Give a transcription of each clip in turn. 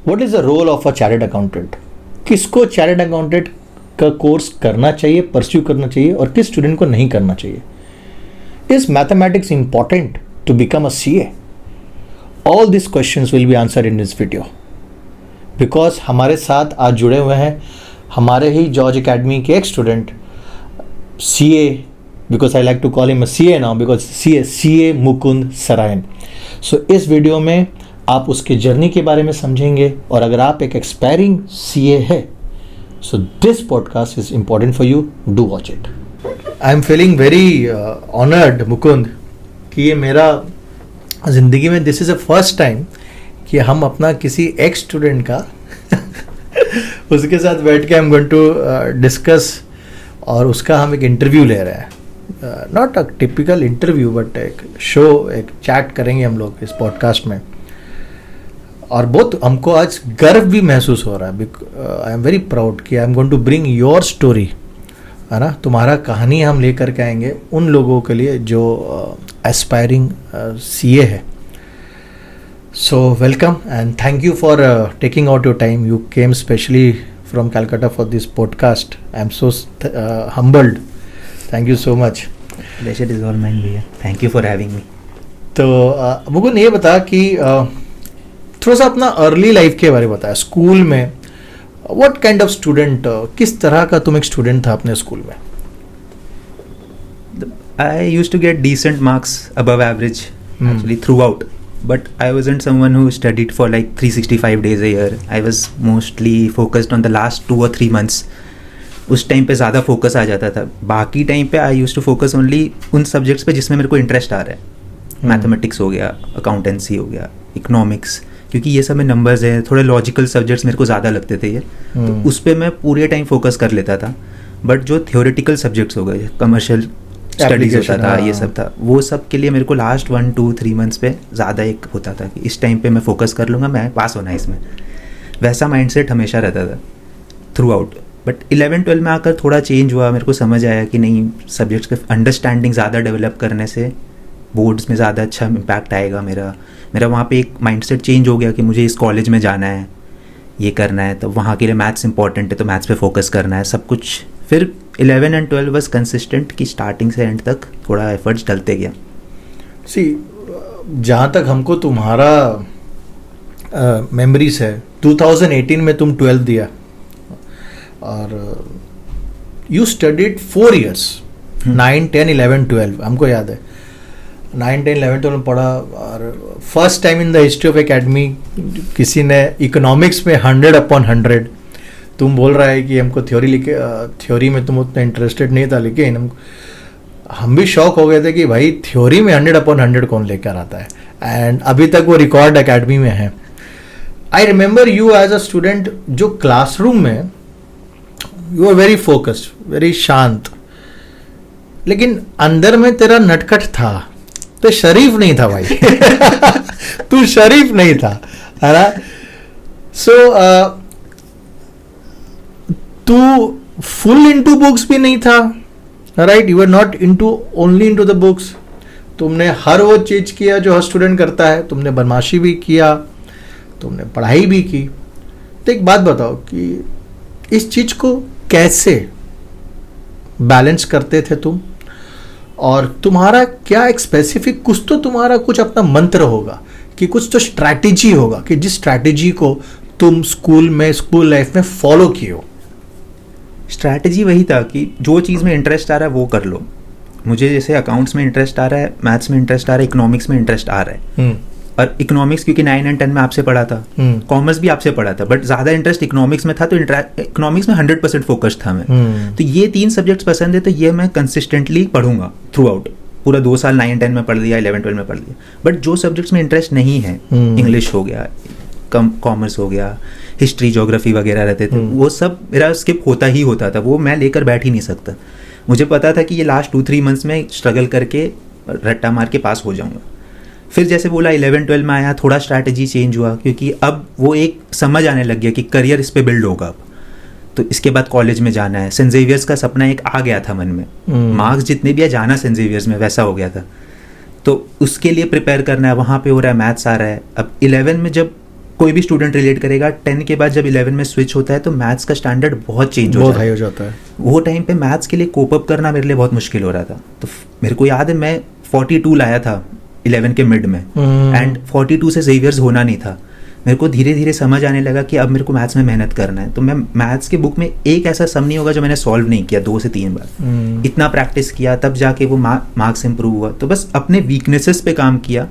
What is the role of a chartered accountant? किसको chartered accountant का course करना चाहिए, परस्यू करना चाहिए, और किस स्टूडेंट को नहीं करना चाहिए? Is mathematics important to become a CA? All this questions will be answered in this video, because हमारे साथ आज जुड़े हुए हैं हमारे ही जॉर्ज एकेडमी के एक student, CA, because I like to call him a CA now, because CA Mukund Sarayan. So इस वीडियो में आप उसके जर्नी के बारे में समझेंगे, और अगर आप एक एक्सपायरिंग सीए है, so this podcast is important for you, do watch it. I am feeling very honoured Mukund कि ये मेरा ज़िंदगी में this is a first time कि हम अपना किसी एक्स स्टूडेंट का उसके साथ बैठ के I am going to discuss, और उसका हम एक इंटरव्यू ले रहे हैं। Not a typical interview, but एक शो, एक चैट करेंगे हम लोग इस पॉडकास्ट में। और बहुत हमको आज गर्व भी महसूस हो रहा है। आई एम वेरी प्राउड कि I am going to bring your story, है ना, तुम्हारा कहानी हम लेकर के आएंगे उन लोगों के लिए जो एस्पायरिंग सीए है। So welcome and thank you for taking out your time. You came specially from Calcutta for this podcast. I am so humbled. Thank you so much. Pleasure is all mine भैया. Thank you for having me. तो मुकुंद ये बता कि थोड़ा सा अपना early life के बारे में बताया. स्कूल में व्हाट काइंड ऑफ स्टूडेंट, किस तरह का तुम एक स्टूडेंट था अपने स्कूल में? I used to get decent marks above average actually throughout, but I wasn't someone who studied for like 365 days a year. I was mostly focused on the last 2 or 3 months. उस time पे ज़्यादा focus आ जाता था. बाकी time पे आई use to focus only उन subjects पे जिसमें मेरे को इंटरेस्ट आ रहा है. मैथमेटिक्स हो गया, अकाउंटेंसी हो गया, इकोनॉमिक्स, क्योंकि ये सब में नंबर्स हैं, थोड़े लॉजिकल सब्जेक्ट्स मेरे को ज़्यादा लगते थे ये. तो उस पर मैं पूरे टाइम फोकस कर लेता था. बट जो थियोरेटिकल सब्जेक्ट्स हो गए, कमर्शियल स्टडीज होता था, ये सब था, वो सब के लिए मेरे को लास्ट 1, 2, 3 मंथ्स पे ज़्यादा एक होता था कि इस टाइम पे मैं फोकस कर लूँगा, मैं पास होना है इसमें. वैसा माइंडसेट हमेशा रहता था थ्रू आउट. बट 11-12 में आकर थोड़ा चेंज हुआ. मेरे को समझ आया कि नहीं, सब्जेक्ट्स का अंडरस्टैंडिंग ज़्यादा डेवलप करने से बोर्ड्स में ज़्यादा अच्छा इम्पैक्ट आएगा. मेरा वहाँ पे एक माइंडसेट चेंज हो गया कि मुझे इस कॉलेज में जाना है, ये करना है, तो वहाँ के लिए मैथ्स इंपॉर्टेंट है, तो मैथ्स पे फोकस करना है, सब कुछ. फिर 11 and 12 बस कंसिस्टेंट कि स्टार्टिंग से एंड तक थोड़ा एफर्ट्स डलते गया. सी, जहाँ तक हमको तुम्हारा मेमोरीज है, 2018 में तुम 12 दिया और यू स्टडीड 4 years, 9, 10, 11, 12. हमको याद है 9, 10, 11, 12 में पढ़ा. और first time in the history of academy किसी ने इकोनॉमिक्स में 100/100. तुम बोल रहा है कि हमको थ्योरी में तुम उतना इंटरेस्टेड नहीं था, लेकिन हम भी शौक हो गए थे कि भाई थ्योरी में 100/100 कौन लेकर आता है. एंड अभी तक वो रिकॉर्ड एकेडमी में है. I remember you as a student, जो क्लासरूम में you are very focused, very शांत, लेकिन अंदर में तेरा नटखट था. तो शरीफ नहीं था भाई. तू शरीफ नहीं था, है ना. सो तू फुल इनटू बुक्स भी नहीं था, right. You are not into only into the books. तुमने हर वो चीज किया जो हर स्टूडेंट करता है. तुमने बदमाशी भी किया, तुमने पढ़ाई भी की. तो एक बात बताओ कि इस चीज को कैसे बैलेंस करते थे तुम, और तुम्हारा क्या एक स्पेसिफिक, कुछ तो तुम्हारा कुछ अपना मंत्र होगा, कि कुछ तो स्ट्रैटेजी होगा, कि जिस स्ट्रैटेजी को तुम स्कूल लाइफ में फॉलो किए हो. स्ट्रैटेजी वही था कि जो चीज़ में इंटरेस्ट आ रहा है वो कर लो. मुझे जैसे अकाउंट्स में इंटरेस्ट आ रहा है, मैथ्स में इंटरेस्ट आ रहा है, इकोनॉमिक्स में इंटरेस्ट आ रहा है. और इकोनॉमिक्स क्योंकि 9 and 10 में आपसे पढ़ा था, कॉमर्स भी आपसे पढ़ा था, बट ज़्यादा इंटरेस्ट इकोनॉमिक्स में था, तो इकोनॉमिक्स में 100% फोकस था मैं. तो ये 3 सब्जेक्ट्स पसंद है, तो ये मैं कंसिस्टेंटली पढ़ूंगा थ्रू आउट. पूरा 2 साल 9 and 10 में पढ़ लिया, 11-12 में पढ़ लिया. बट जो सब्जेक्ट्स में इंटरेस्ट नहीं है, इंग्लिश हो गया, कॉमर्स हो गया, हिस्ट्री, ज्योग्राफी वगैरह रहते थे, वो सब मेरा स्किप होता ही होता था. वो मैं लेकर बैठ ही नहीं सकता. मुझे पता था कि ये लास्ट 2-3 मंथ्स में स्ट्रगल करके रट्टा मार के पास हो जाऊंगा. फिर जैसे बोला 11-12 में आया, थोड़ा स्ट्रैटेजी चेंज हुआ, क्योंकि अब वो एक समझ आने लग गया कि करियर इस पे बिल्ड होगा अब. तो इसके बाद कॉलेज में जाना है. सेंट जेवियर्स का सपना एक आ गया था मन में. मार्क्स जितने भी है, जाना सेंट जेवियर्स में, वैसा हो गया था. तो उसके लिए प्रिपेयर करना है, वहाँ पे हो रहा है, मैथ्स आ रहा है. अब 11 में जब कोई भी स्टूडेंट रिलेट करेगा, 10 के बाद जब 11 में स्विच होता है तो मैथ्स का स्टैंडर्ड बहुत चेंज हो बहुत जाता हाई है। हो जाता है। वो टाइम पे मैथ्स के लिए कोप अप करना मेरे लिए बहुत मुश्किल हो रहा था। तो मेरे को याद है मैं 42 लाया था 11 के मिड में, एंड 42 से जेवियर्स होना नहीं था। मेरे को धीरे धीरे समझ आने लगा कि अब मेरे को मैथ्स में मेहनत करना है। तो मैं मैथ्स के बुक में एक ऐसा सम नहीं होगा जो मैंने सॉल्व नहीं किया 2 से 3 बार। इतना प्रैक्टिस किया तब जाके वो मार्क्स इंप्रूव हुआ। तो बस अपने वीकनेसेस पे काम किया,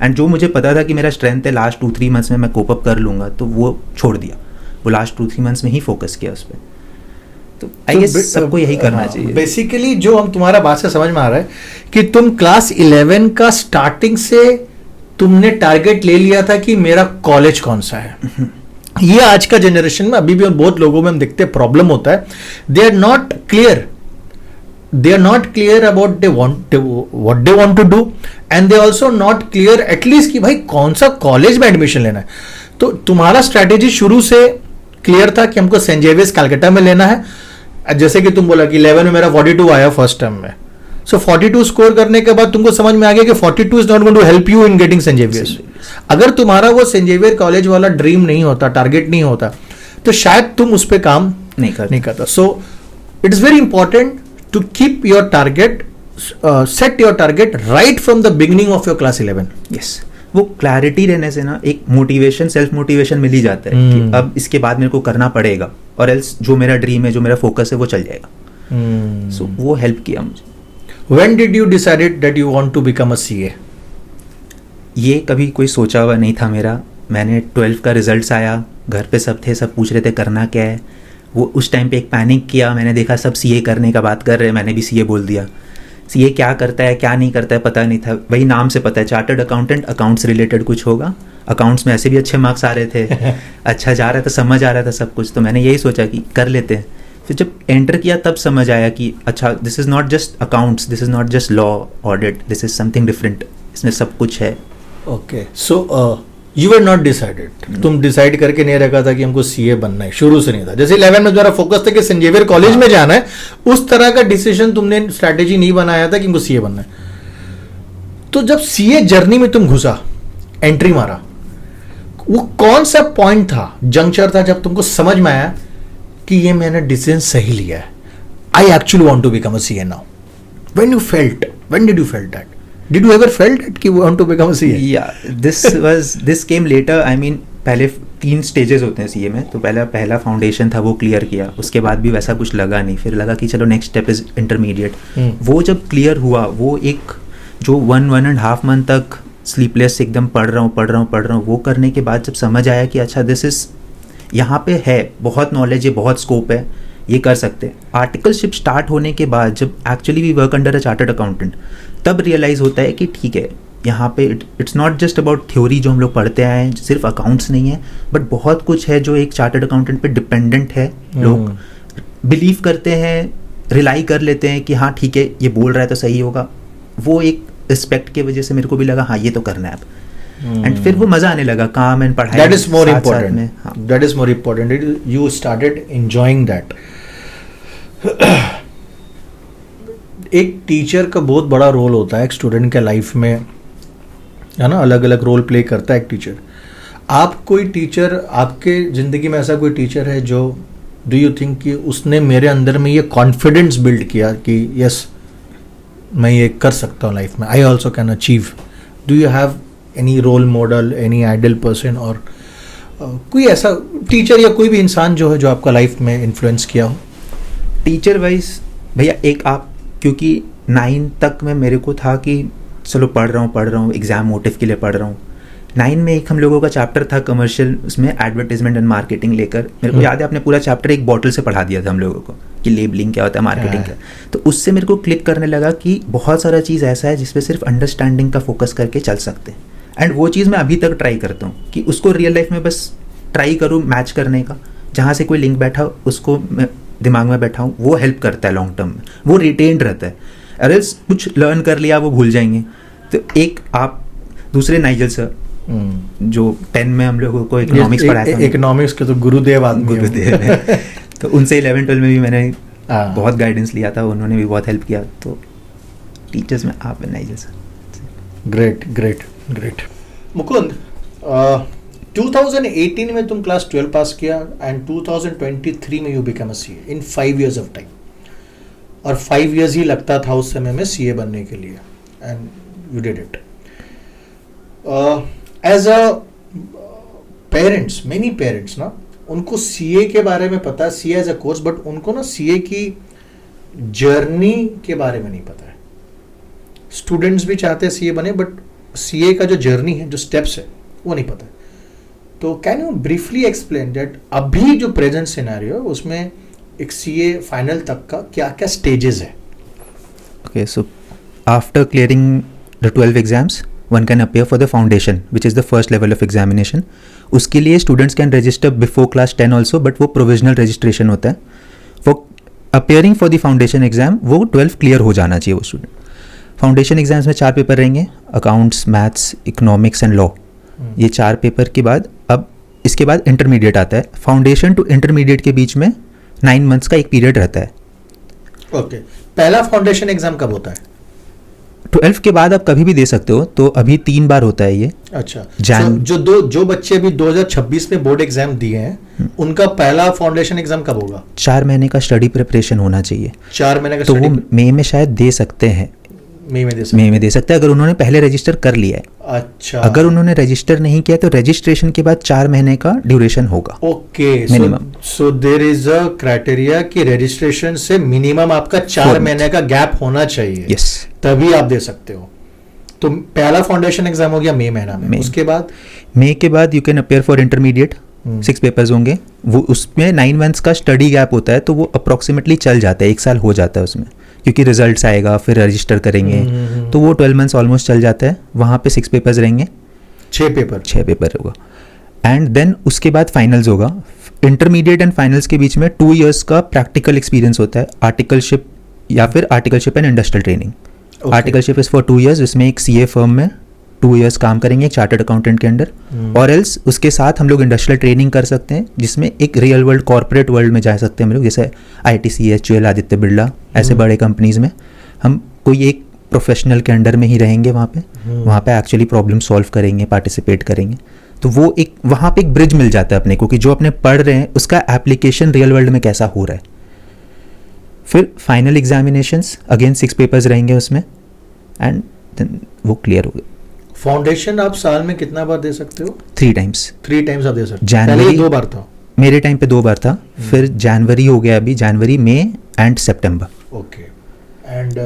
एंड जो मुझे पता था कि मेरा स्ट्रेंथ है लास्ट 2-3 मंथ्स में मैं कोप अप कर लूँगा, तो वो छोड़ दिया। वो लास्ट 2-3 मंथ्स में ही फोकस किया उस पर। तो आई गेस सबको यही करना चाहिए। बेसिकली जो हम तुम्हारा बात से समझ में आ रहा है कि तुम क्लास 11 का स्टार्टिंग से तुमने टारगेट ले लिया था कि मेरा कॉलेज कौन सा है। ये आज का जनरेशन में अभी भी बहुत लोगों में हम देखते हैं प्रॉब्लम होता है। They are not clear about what they want to do, and they also not clear at least कि भाई कौन सा कॉलेज में एडमिशन लेना है। तो तुम्हारा स्ट्रैटेजी शुरू से क्लियर था कि हमको सेंट जेवियर्स कलकत्ता में लेना है। जैसे कि तुम बोला कि 11 में मेरा 42 आया फर्स्ट टाइम में, सो 42 स्कोर करने के बाद तुमको समझ में आ गया कि 42 is not going to help you in getting Saint Xavier's. अगर तुम्हारा वो सेंट जेवियर कॉलेज वाला ड्रीम नहीं होता, टारगेट नहीं होता, तो शायद तुम उस पर काम नहीं करता। सो it is very important to keep your target, set your target right from the beginning of your class 11. Yes. वो क्लैरिटी रहने से ना एक मोटिवेशन, सेल्फ मोटिवेशन मिल ही जाता है कि अब इसके बाद मेरे को करना पड़ेगा, और एल्स जो मेरा ड्रीम है, जो मेरा फोकस है, वो चल जाएगा। सो वो हेल्प किया मुझे। When did you decided that you want to become a CA? ये कभी कोई सोचा हुआ नहीं था मेरा। मैंने 12 का रिजल्ट्स आया, घर पे सब थे, सब पूछ रहे थे करना क्या है। वो उस टाइम पे एक पैनिक किया, मैंने देखा सब सीए करने का बात कर रहे हैं, मैंने भी सीए बोल दिया। सीए क्या करता है क्या नहीं करता है पता नहीं था, वही नाम से पता है चार्टर्ड अकाउंटेंट, अकाउंट्स रिलेटेड कुछ होगा। अकाउंट्स में ऐसे भी अच्छे मार्क्स आ रहे थे, अच्छा जा रहा था, समझ आ रहा था सब कुछ। तो मैंने यही सोचा कि कर लेते हैं। फिर जब एंटर किया तब समझ आया कि अच्छा this is not just accounts, this is not just law audit, this is something different, इसमें सब कुछ है। Okay, so you were not decided, तुम डिसाइड करके नहीं रखा था कि हमको सीए बनना है, शुरू से नहीं था। जैसे 11 में तुम्हारा फोकस था कि सेंट जेवियर कॉलेज में जाना है, उस तरह का डिसीजन तुमने स्ट्रैटेजी नहीं बनाया था कि हमको सीए बनना है। तो जब सीए जर्नी में तुम घुसा, एंट्री मारा, वो कौन सा पॉइंट था, जंक्चर था, जब तुमको समझ में आया कि ये मैंने डिसीजन सही लिया है, I actually want to become a CA now? When did you felt that? Did you ever felt that you want to become a CA? Yeah, this came later. I mean, पहले 3 stages होते हैं CA में। तो पहला foundation था, वो clear किया। उसके बाद भी वैसा कुछ लगा नहीं, फिर लगा कि चलो नेक्स्ट स्टेप इज इंटरमीडिएट। वो जब क्लियर हुआ, वो एक जो 1.5 मंथ तक स्लीपलेस एकदम पढ़ रहा हूँ, वो करने के बाद जब समझ आया कि अच्छा दिस इज, यहाँ पे है बहुत नॉलेज है, बहुत स्कोप है, ये कर सकते हैं। आर्टिकलशिप स्टार्ट होने के बाद जब actually we work under a chartered accountant, तब रियलाइज़ होता है कि ठीक है, यहाँ पे it's not just about theory जो हम लोग पढ़ते आए हैं, सिर्फ अकाउंट्स नहीं है, बट बहुत कुछ है जो एक चार्टर्ड अकाउंटेंट पे डिपेंडेंट है। लोग बिलीव करते हैं, रिलाई कर लेते हैं कि हाँ ठीक है ये बोल रहा है तो सही होगा। वो एक रिस्पेक्ट की वजह से मेरे को भी लगा हाँ ये तो करना है अब। एंड फिर वो मज़ा आने लगा काम एंड पढ़ाई। That is more important. That is more important. You started enjoying that. एक टीचर का बहुत बड़ा रोल होता है एक स्टूडेंट के लाइफ में, है ना, अलग अलग रोल प्ले करता है एक टीचर। आप कोई टीचर, आपके ज़िंदगी में ऐसा कोई टीचर है जो डू यू थिंक कि उसने मेरे अंदर में ये कॉन्फिडेंस बिल्ड किया कि यस मैं ये कर सकता हूँ लाइफ में, I also can achieve? Do you have any role model, any idol person, और कोई ऐसा टीचर या कोई भी इंसान जो है जो आपका लाइफ में इन्फ्लुएंस किया हो? टीचर वाइज भैया एक आप, क्योंकि 9 तक में मेरे को था कि चलो पढ़ रहा हूँ एग्ज़ाम मोटिव के लिए पढ़ रहा हूँ। 9 में एक हम लोगों का चैप्टर था कमर्शियल, उसमें एडवर्टाइजमेंट एंड मार्केटिंग लेकर, मेरे को याद है आपने पूरा चैप्टर एक बॉटल से पढ़ा दिया था हम लोगों को कि लेबलिंग क्या होता है, मार्केटिंग क्या। तो उससे मेरे को क्लिक करने लगा कि बहुत सारा चीज़ ऐसा है जिसपे सिर्फ अंडरस्टैंडिंग का फोकस करके चल सकते हैं। एंड वो चीज़ मैं अभी तक ट्राई करता हूँ कि उसको रियल लाइफ में बस ट्राई करूँ मैच करने का, जहाँ से कोई लिंक बैठा उसको मैं दिमाग में बैठा हूँ, वो हेल्प करता है लॉन्ग टर्म में, वो रिटेन्ड रहता है। अरे कुछ लर्न कर लिया वो भूल जाएंगे। तो एक आप दूसरे नाइजल सर जो 10 में हम लोगों को इकोनॉमिक्स पढ़ाया था, इकोनॉमिक्स के तो गुरुदेव है तो उनसे 11-12 में भी मैंने बहुत गाइडेंस लिया था, उन्होंने भी बहुत हेल्प किया। तो टीचर्स में आप Nigel sir. Great great great. Mukund, 2018 में तुम क्लास 12 पास किया एंड 2023 में you become a CA in 5 years of time, और 5 years ही लगता था उस समय में सीए बनने के लिए, and you did it. As a parents, many parents ना, उनको सीए के बारे में पता है, CA as a course, but उनको ना सीए की जर्नी के बारे में नहीं पता है. स्टूडेंट्स भी चाहते हैं सीए बने, बट सीए का जो जर्नी है, जो स्टेप्स है, वो नहीं पता है. तो can you briefly explain that अभी जो प्रेजेंट सिनेरियो है उसमें एक सीए फाइनल तक का क्या क्या स्टेजेस है? Okay, so after clearing the 12 exams, one can appear for the foundation, which is the first level of examination. उसके लिए students can register before class 10 also, but वो provisional registration होता है. For appearing for the foundation exam, वो 12 clear हो जाना चाहिए वो student. Foundation exams में 4 पेपर रहेंगे, accounts, maths, economics and law. ये 4 पेपर के बाद अब इसके बाद इंटरमीडिएट आता है. फाउंडेशन टू इंटरमीडिएट के बीच में 9 months का एक पीरियड रहता है. ओके, पहला फाउंडेशन एग्जाम कब होता है? 12 के बाद आप कभी भी दे सकते हो, तो अभी 3 बार होता है ये. अच्छा, जो बच्चे अभी 2026 में बोर्ड एग्जाम दिए हैं, उनका पहला फाउंडेशन एग्जाम कब होगा? 4 महीने का स्टडी प्रिपरेशन होना चाहिए. 4 महीने का तो वो मई में शायद दे सकते हैं. मई में दे सकते हैं अगर उन्होंने पहले रजिस्टर कर लिया है. अच्छा, अगर उन्होंने रजिस्टर नहीं किया तो रजिस्ट्रेशन के बाद 4 महीने का ड्यूरेशन होगा. Okay, minimum. So there is a criteria कि रजिस्ट्रेशन से मिनिमम आपका 4 महीने का गैप होना चाहिए. यस, तभी आप दे सकते हो. तो पहला फाउंडेशन एग्जाम हो गया मई महीना में. उसके बाद मई के बाद you can appear for intermediate. 6 papers होंगे, वो उसमें 9 months का स्टडी गैप होता है, तो वो अप्रोक्सीमेटली चल जाता है, 1 साल हो जाता है उसमें, क्योंकि रिजल्ट्स आएगा फिर रजिस्टर करेंगे. तो वो 12 months ऑलमोस्ट चल जाता है. वहाँ पे 6 पेपर्स रहेंगे, 6 पेपर होगा. एंड देन उसके बाद फाइनल्स होगा. इंटरमीडिएट एंड फाइनल्स के बीच में 2 years का प्रैक्टिकल एक्सपीरियंस होता है, आर्टिकलशिप या फिर articleship and industrial training. Articleship is for 2 years, जिसमें एक सीए फर्म में 2 years काम करेंगे एक चार्टर्ड अकाउंटेंट के अंडर. और एल्स उसके साथ हम लोग इंडस्ट्रियल ट्रेनिंग कर सकते हैं, जिसमें एक रियल वर्ल्ड कॉर्पोरेट वर्ल्ड में जा सकते हैं हम लोग, जैसे ITC, HUL, आदित्य बिरला, ऐसे बड़े कंपनीज में हम कोई एक प्रोफेशनल के अंडर में ही रहेंगे. वहाँ पे एक्चुअली प्रॉब्लम सॉल्व करेंगे, पार्टिसिपेट करेंगे. तो वो एक वहाँ पे एक ब्रिज मिल जाता है अपने को कि जो अपने पढ़ रहे हैं उसका एप्लीकेशन रियल वर्ल्ड में कैसा हो रहा है. फिर फाइनल एग्जामिनेशंस, अगेन 6 पेपर्स रहेंगे उसमें, एंड देन वो क्लियर हो गया. फाउंडेशन आप साल में कितना बार दे सकते हो? 3 times. 3 times आप दे सकते हो. जनवरी 2 बार था मेरे टाइम पे, 2 बार था. फिर जनवरी हो गया, अभी जनवरी, मई एंड सितंबर. ओके, एंड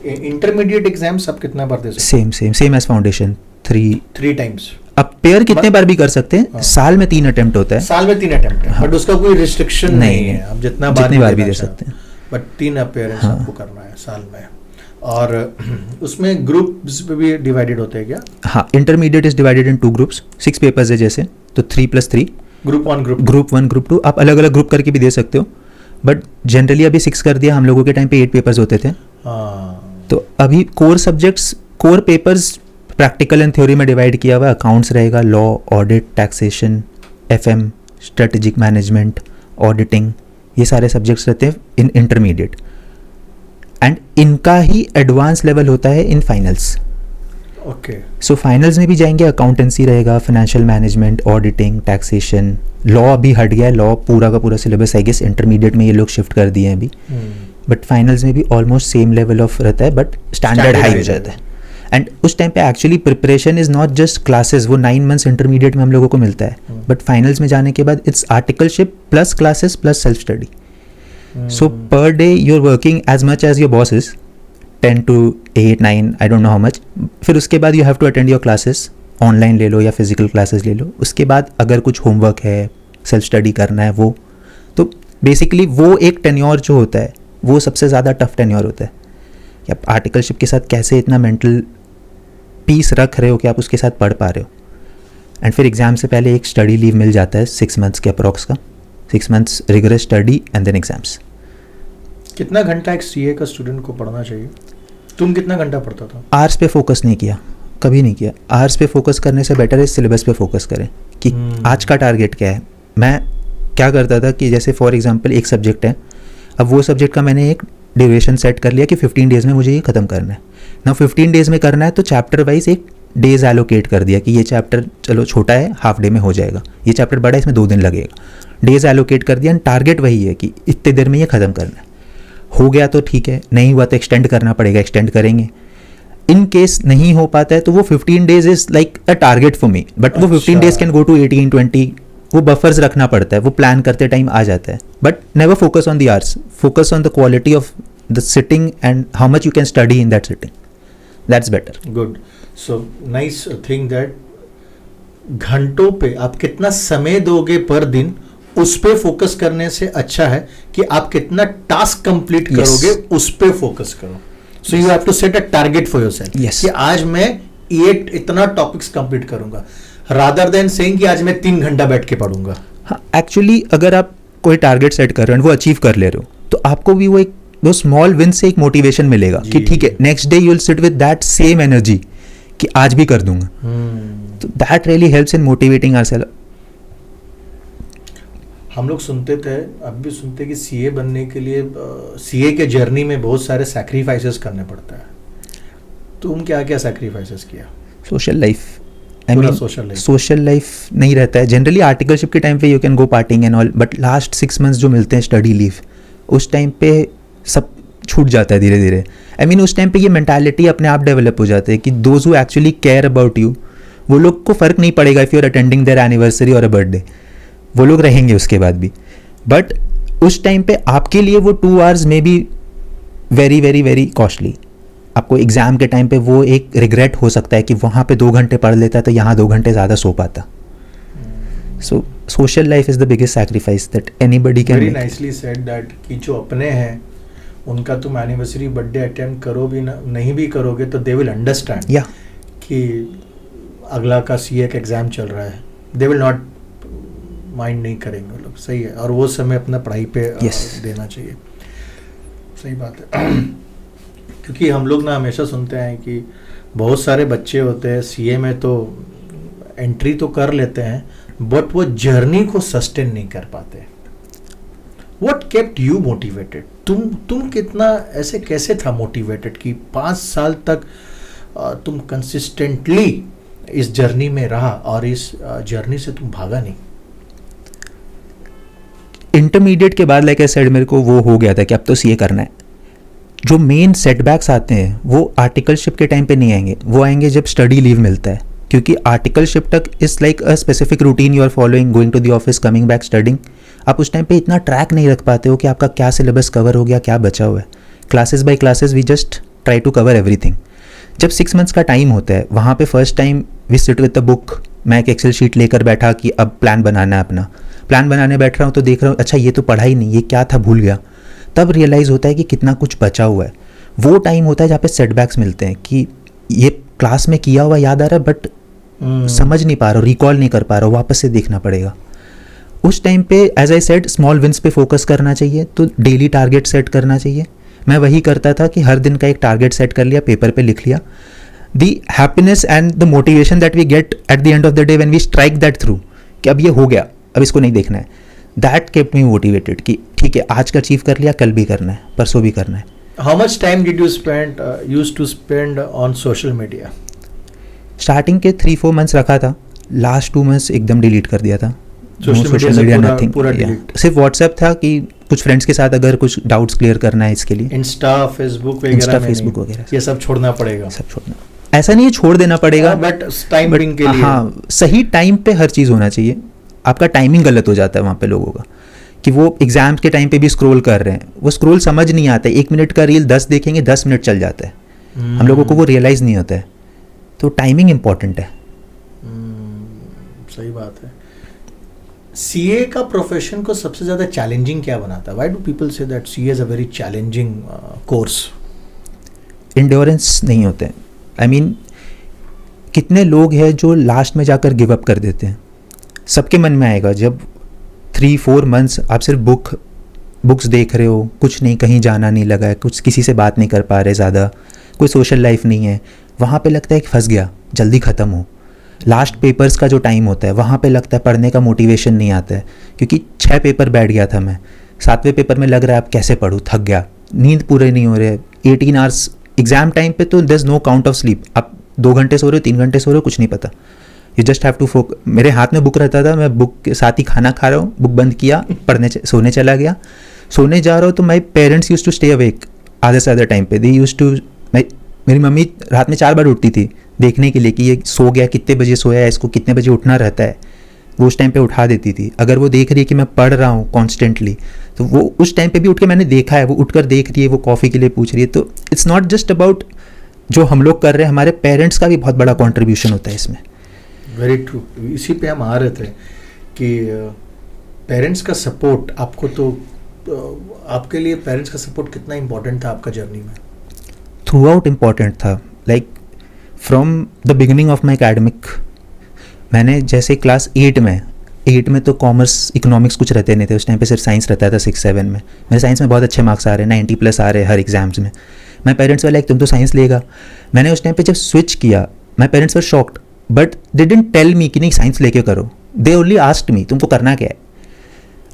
इंटरमीडिएट एग्जाम्स आप कितना बार दे सकते हो? Same as foundation, 3 times. अब पेयर कितने बार भी कर सकते हैं. साल में 3 अटेम्प्ट होता है. साल में 3 अटेम्प्ट है, बट उसका कोई रिस्ट्रिक्शन नहीं है. आप जितनी बार भी दे सकते हैं, बट 3 अपीयरेंस आपको करना है साल में. और उसमें ग्रुप्स पे भी डिवाइडेड होते हैं क्या? हाँ, intermediate is divided in 2 groups. 6 papers है जैसे, तो 3+3. Group 1, group 1, group 2. आप अलग अलग ग्रुप करके भी दे सकते हो, बट जनरली अभी 6 कर दिया. हम लोगों के टाइम पे 8 पेपर्स होते थे. तो अभी core subjects, core papers practical and theory में डिवाइड किया हुआ है. अकाउंट्स रहेगा, law, audit, taxation, FM, strategic management, auditing, ये सारे सब्जेक्ट्स रहते हैं इन इंटरमीडिएट. एंड इनका ही एडवांस लेवल होता है इन फाइनल्स. ओके, सो फाइनल्स में भी जाएंगे, अकाउंटेंसी रहेगा, financial management, auditing, taxation, law अभी हट गया है. लॉ पूरा का पूरा सिलेबस आई गेस इंटरमीडिएट में ये लोग शिफ्ट कर दिए हैं अभी. बट फाइनल्स में भी ऑलमोस्ट सेम लेवल ऑफ रहता है, बट स्टैंडर्ड हाई हो जाता है. एंड उस टाइम पे actually preparation is not just classes. वो 9 months इंटरमीडिएट में हम लोगों को मिलता है, बट फाइनल्स में जाने के बाद it's articleship plus classes plus self study. So per day you're working as much as your boss is, 10 to 8, 9, I don't know how much. फिर उसके बाद you have to attend your classes, online ले लो या physical classes ले लो. उसके बाद अगर कुछ होमवर्क है, सेल्फ स्टडी करना है, वो तो बेसिकली वो एक टेन्योर जो होता है वो सबसे ज़्यादा टफ टेन्योर होता है कि आप आर्टिकलशिप के साथ कैसे इतना मेंटल पीस रख रहे हो कि आप उसके साथ पढ़ पा रहे हो. एंड फिर एग्ज़ाम से पहले एक स्टडी लीव मिल जाता है 6 months के अप्रॉक्स का. 6 months rigorous study and then exams. कितना घंटा एक सीए का स्टूडेंट को पढ़ना चाहिए? तुम कितना घंटा पढ़ता था? आवर्स पे फोकस नहीं किया, कभी नहीं किया. आवर्स पे फोकस करने से बेटर है सिलेबस पे फोकस करें कि आज का टारगेट क्या है. मैं क्या करता था कि जैसे फॉर एग्जांपल एक सब्जेक्ट है, अब वो सब्जेक्ट का मैंने एक ड्यूरेशन सेट कर लिया कि 15 days में मुझे ये ख़त्म करना है. ना 15 days में करना है तो चैप्टर वाइज एक डेज एलोकेट कर दिया कि ये चैप्टर चलो छोटा है, हाफ डे में हो जाएगा, ये चैप्टर बड़ा है, इसमें 2 दिन लगेगा, डेज एलोकेट कर दिया, एंड टारगेट वही है कि इतने देर में ये ख़त्म करना है। हो गया तो ठीक है, नहीं हुआ तो एक्सटेंड करना पड़ेगा, एक्सटेंड करेंगे। इन केस नहीं हो पाता है तो वो 15 days is like a target for me, but वो 15 डेज कैन गो टू 18, 20, वो बफर्स रखना पड़ता है, वो प्लान करते टाइम आ जाता है। But never focus on the hours, focus on the quality of the sitting and how much you can study in that sitting, that's better. Good, so nice thing that घंटों पे आप कितना समय दोगे पर दिन, उस पे फोकस करने से अच्छा है कि आप कितना टास्क कंप्लीट करोगे, उस पे फोकस करो। So you have to set a target for yourself कि आज मैं ये इतना टॉपिक्स कंप्लीट करूंगा, रादर देन सेइंग कि आज मैं 3 घंटा बैठ के पढ़ूंगा। हाँ, एक्चुअली अगर आप कोई टारगेट सेट कर रहे हो, वो अचीव कर ले रहे हो, तो आपको भी वो स्मॉल विन से एक मोटिवेशन मिलेगा कि ठीक है, next day you will sit with that same energy कि आज भी कर दूंगा। तो that really helps in motivating ourselves. हम लोग सुनते थे, अब भी सुनते कि सीए बनने के लिए सीए के जर्नी में बहुत सारे सैक्रिफाइसेस करने पड़ता है। तुम क्या क्या सैक्रिफाइसेस किया? सोशल लाइफ, सोशल लाइफ नहीं रहता है जनरली। आर्टिकलशिप के टाइम पे you can go partying and all, but last 6 months जो मिलते हैं स्टडी लीव, उस टाइम पे सब छूट जाता है धीरे धीरे। उस टाइम पे ये मेंटालिटी अपने आप डेवलप हो जाती है कि those who actually care about you, वो लोग को फ़र्क नहीं पड़ेगा if you are attending their anniversary और अ बर्थडे, वो लोग रहेंगे उसके बाद भी। बट उस टाइम पे आपके लिए वो 2 आवर्स में भी वेरी वेरी वेरी कॉस्टली। आपको एग्ज़ाम के टाइम पे वो एक रिग्रेट हो सकता है कि वहाँ पे 2 घंटे पढ़ लेता तो यहाँ 2 घंटे ज़्यादा सो पाता। So social life is the biggest sacrifice that anybody can make. Very nicely said that कि जो अपने हैं उनका तुम एनिवर्सरी बर्थडे अटेंड करो भी ना, नहीं भी करोगे तो दे विल अंडरस्टैंड कि अगला का सीए का एग्ज़ाम चल रहा है, दे विल नॉट माइंड नहीं करेंगे वो लोग। सही है, और वो समय अपना पढ़ाई पे देना चाहिए। सही बात है। क्योंकि हम लोग ना हमेशा सुनते हैं कि बहुत सारे बच्चे होते हैं सीए में तो एंट्री तो कर लेते हैं, बट वो जर्नी को सस्टेन नहीं कर पाते। What kept you motivated? तुम कितना ऐसे कैसे था मोटिवेटेड कि 5 साल तक तुम कंसिस्टेंटली इस जर्नी में रहा और इस जर्नी से तुम भागा नहीं? इंटरमीडिएट के बाद लाइक आई सेड मेरे को वो हो गया था कि अब तो सीए करना है। जो मेन सेटबैक्स आते हैं वो आर्टिकलशिप के टाइम पे नहीं आएंगे, वो आएंगे जब स्टडी लीव मिलता है। क्योंकि आर्टिकलशिप तक is like a specific routine you are following, going to the office, coming back, studying. आप उस टाइम पे इतना ट्रैक नहीं रख पाते हो कि आपका क्या सिलेबस कवर हो गया, क्या बचा हुआ है। Classes by classes we just try to cover everything. जब 6 मंथ्स का टाइम होता है, वहाँ पे first time we sit with the book. मैं एक एक्सेल शीट लेकर बैठा कि अब प्लान बनाना है अपना। प्लान बनाने बैठ रहा हूँ तो देख रहा हूँ अच्छा ये तो पढ़ा ही नहीं, ये क्या था भूल गया। तब रियलाइज़ होता है कि कितना कुछ बचा हुआ है। वो टाइम होता है जहाँ पे सेटबैक्स मिलते हैं कि ये क्लास में किया हुआ याद आ रहा है बट समझ नहीं पा रहा हूँ, रिकॉल नहीं कर पा रहा हूँ, वापस से देखना पड़ेगा। उस टाइम पे as I said small wins पे फोकस करना चाहिए, तो डेली टारगेट सेट करना चाहिए। मैं वही करता था कि हर दिन का एक टारगेट सेट कर लिया, पेपर पे लिख लिया। The happiness and the motivation that we get at the end of the day when we strike that through कि अब ये हो गया, अब इसको नहीं देखना है, दैट केप्ट मी मोटिवेटेड कि ठीक है आज का अचीव कर लिया, कल भी करना है, परसों भी करना है। How much time did you used to spend on social media? Starting के 3-4 मंथ्स रखा था, लास्ट 2 मंथ्स एकदम डिलीट कर दिया था। सोशल मीडिया नथिंग, पूरा डिलीट। सिर्फ व्हाट्सएप था कि कुछ फ्रेंड्स के साथ अगर कुछ डाउट्स क्लियर करना है इसके लिए। इंस्टा फेसबुक वगैरह ये सब छोड़ना पड़ेगा। सब छोड़ना, ऐसा नहीं है छोड़ देना पड़ेगा, बट टाइमिंग के लिए हाँ सही टाइम पे हर चीज़ होना चाहिए। आपका टाइमिंग गलत हो जाता है वहाँ पे लोगों का कि वो एग्जाम्स के टाइम पे भी स्क्रॉल कर रहे हैं, वो स्क्रॉल समझ नहीं आता है। 1 मिनट का रील 10 देखेंगे 10 मिनट चल जाता है, हम लोगों को वो रियलाइज़ नहीं होता है। तो टाइमिंग इम्पॉर्टेंट है। सही बात है। सीए का प्रोफेशन को सबसे ज़्यादा चैलेंजिंग क्या बनाता है? Why do people say that CA is a very challenging course? Endurance नहीं होते हैं। आई मीन कितने लोग हैं जो लास्ट में जाकर गिव अप कर देते हैं। सबके मन में आएगा जब 3-4 मंथ्स आप सिर्फ बुक्स देख रहे हो, कुछ नहीं, कहीं जाना नहीं लगा है, कुछ किसी से बात नहीं कर पा रहे ज़्यादा, कोई सोशल लाइफ नहीं है, वहाँ पे लगता है कि फंस गया, जल्दी ख़त्म हो। लास्ट पेपर्स का जो टाइम होता है वहाँ पे लगता है पढ़ने का मोटिवेशन नहीं आता है, क्योंकि 6 पेपर बैठ गया था मैं, 7वें पेपर में लग रहा है अब कैसे पढूं, थक गया, नींद पूरे नहीं हो रहे। 18 आवर्स एग्ज़ाम टाइम पे तो there is no count of sleep. आप 2 घंटे सो रहे हो, 3 घंटे सो रहे हो, कुछ नहीं पता. यू जस्ट हैव टू मेरे हाथ में बुक रहता था, मैं बुक के साथ ही खाना खा रहा हूँ, बुक बंद किया, सोने चला गया. सोने जा रहा हूँ तो my parents use to stay awake आधे से आधे टाइम पे. दे यूज टू, मेरी मम्मी रात में 4 बार उठती थी देखने के लिए कि ये सो गया, कितने बजे सोया है, इसको कितने बजे उठना रहता है. वो उस टाइम पे उठा देती थी. अगर वो देख रही है कि मैं पढ़ रहा हूँ कॉन्स्टेंटली, तो वो उस टाइम पे भी उठ के मैंने देखा है, वो उठकर देख रही है, वो कॉफ़ी के लिए पूछ रही है. तो इट्स नॉट जस्ट अबाउट जो हम लोग कर रहे हैं, हमारे पेरेंट्स का भी बहुत बड़ा कॉन्ट्रीब्यूशन होता है इसमें. Very true. इसी पे हम आ रहे थे कि पेरेंट्स का सपोर्ट आपको तो आपके लिए पेरेंट्स का सपोर्ट कितना इम्पोर्टेंट था आपका जर्नी में? थ्रू आउट इम्पॉर्टेंट था. Like from the beginning of my academic, मैंने जैसे क्लास 8 में तो कॉमर्स इकोनॉमिक्स कुछ रहते नहीं थे. उस टाइम पे सिर्फ साइंस रहता था 6-7 में. मेरे साइंस में बहुत अच्छे मार्क्स आ रहे हैं, 90+ आ रहे हैं हर एग्जाम्स में. माई पेरेंट्स वाले तुम तो साइंस लेगा. मैंने उस टाइम पे जब स्विच किया, my parents were shocked, but they didn't tell me कि नहीं साइंस लेके करो. दे ओनली आस्क्ड मी तुमको करना क्या है.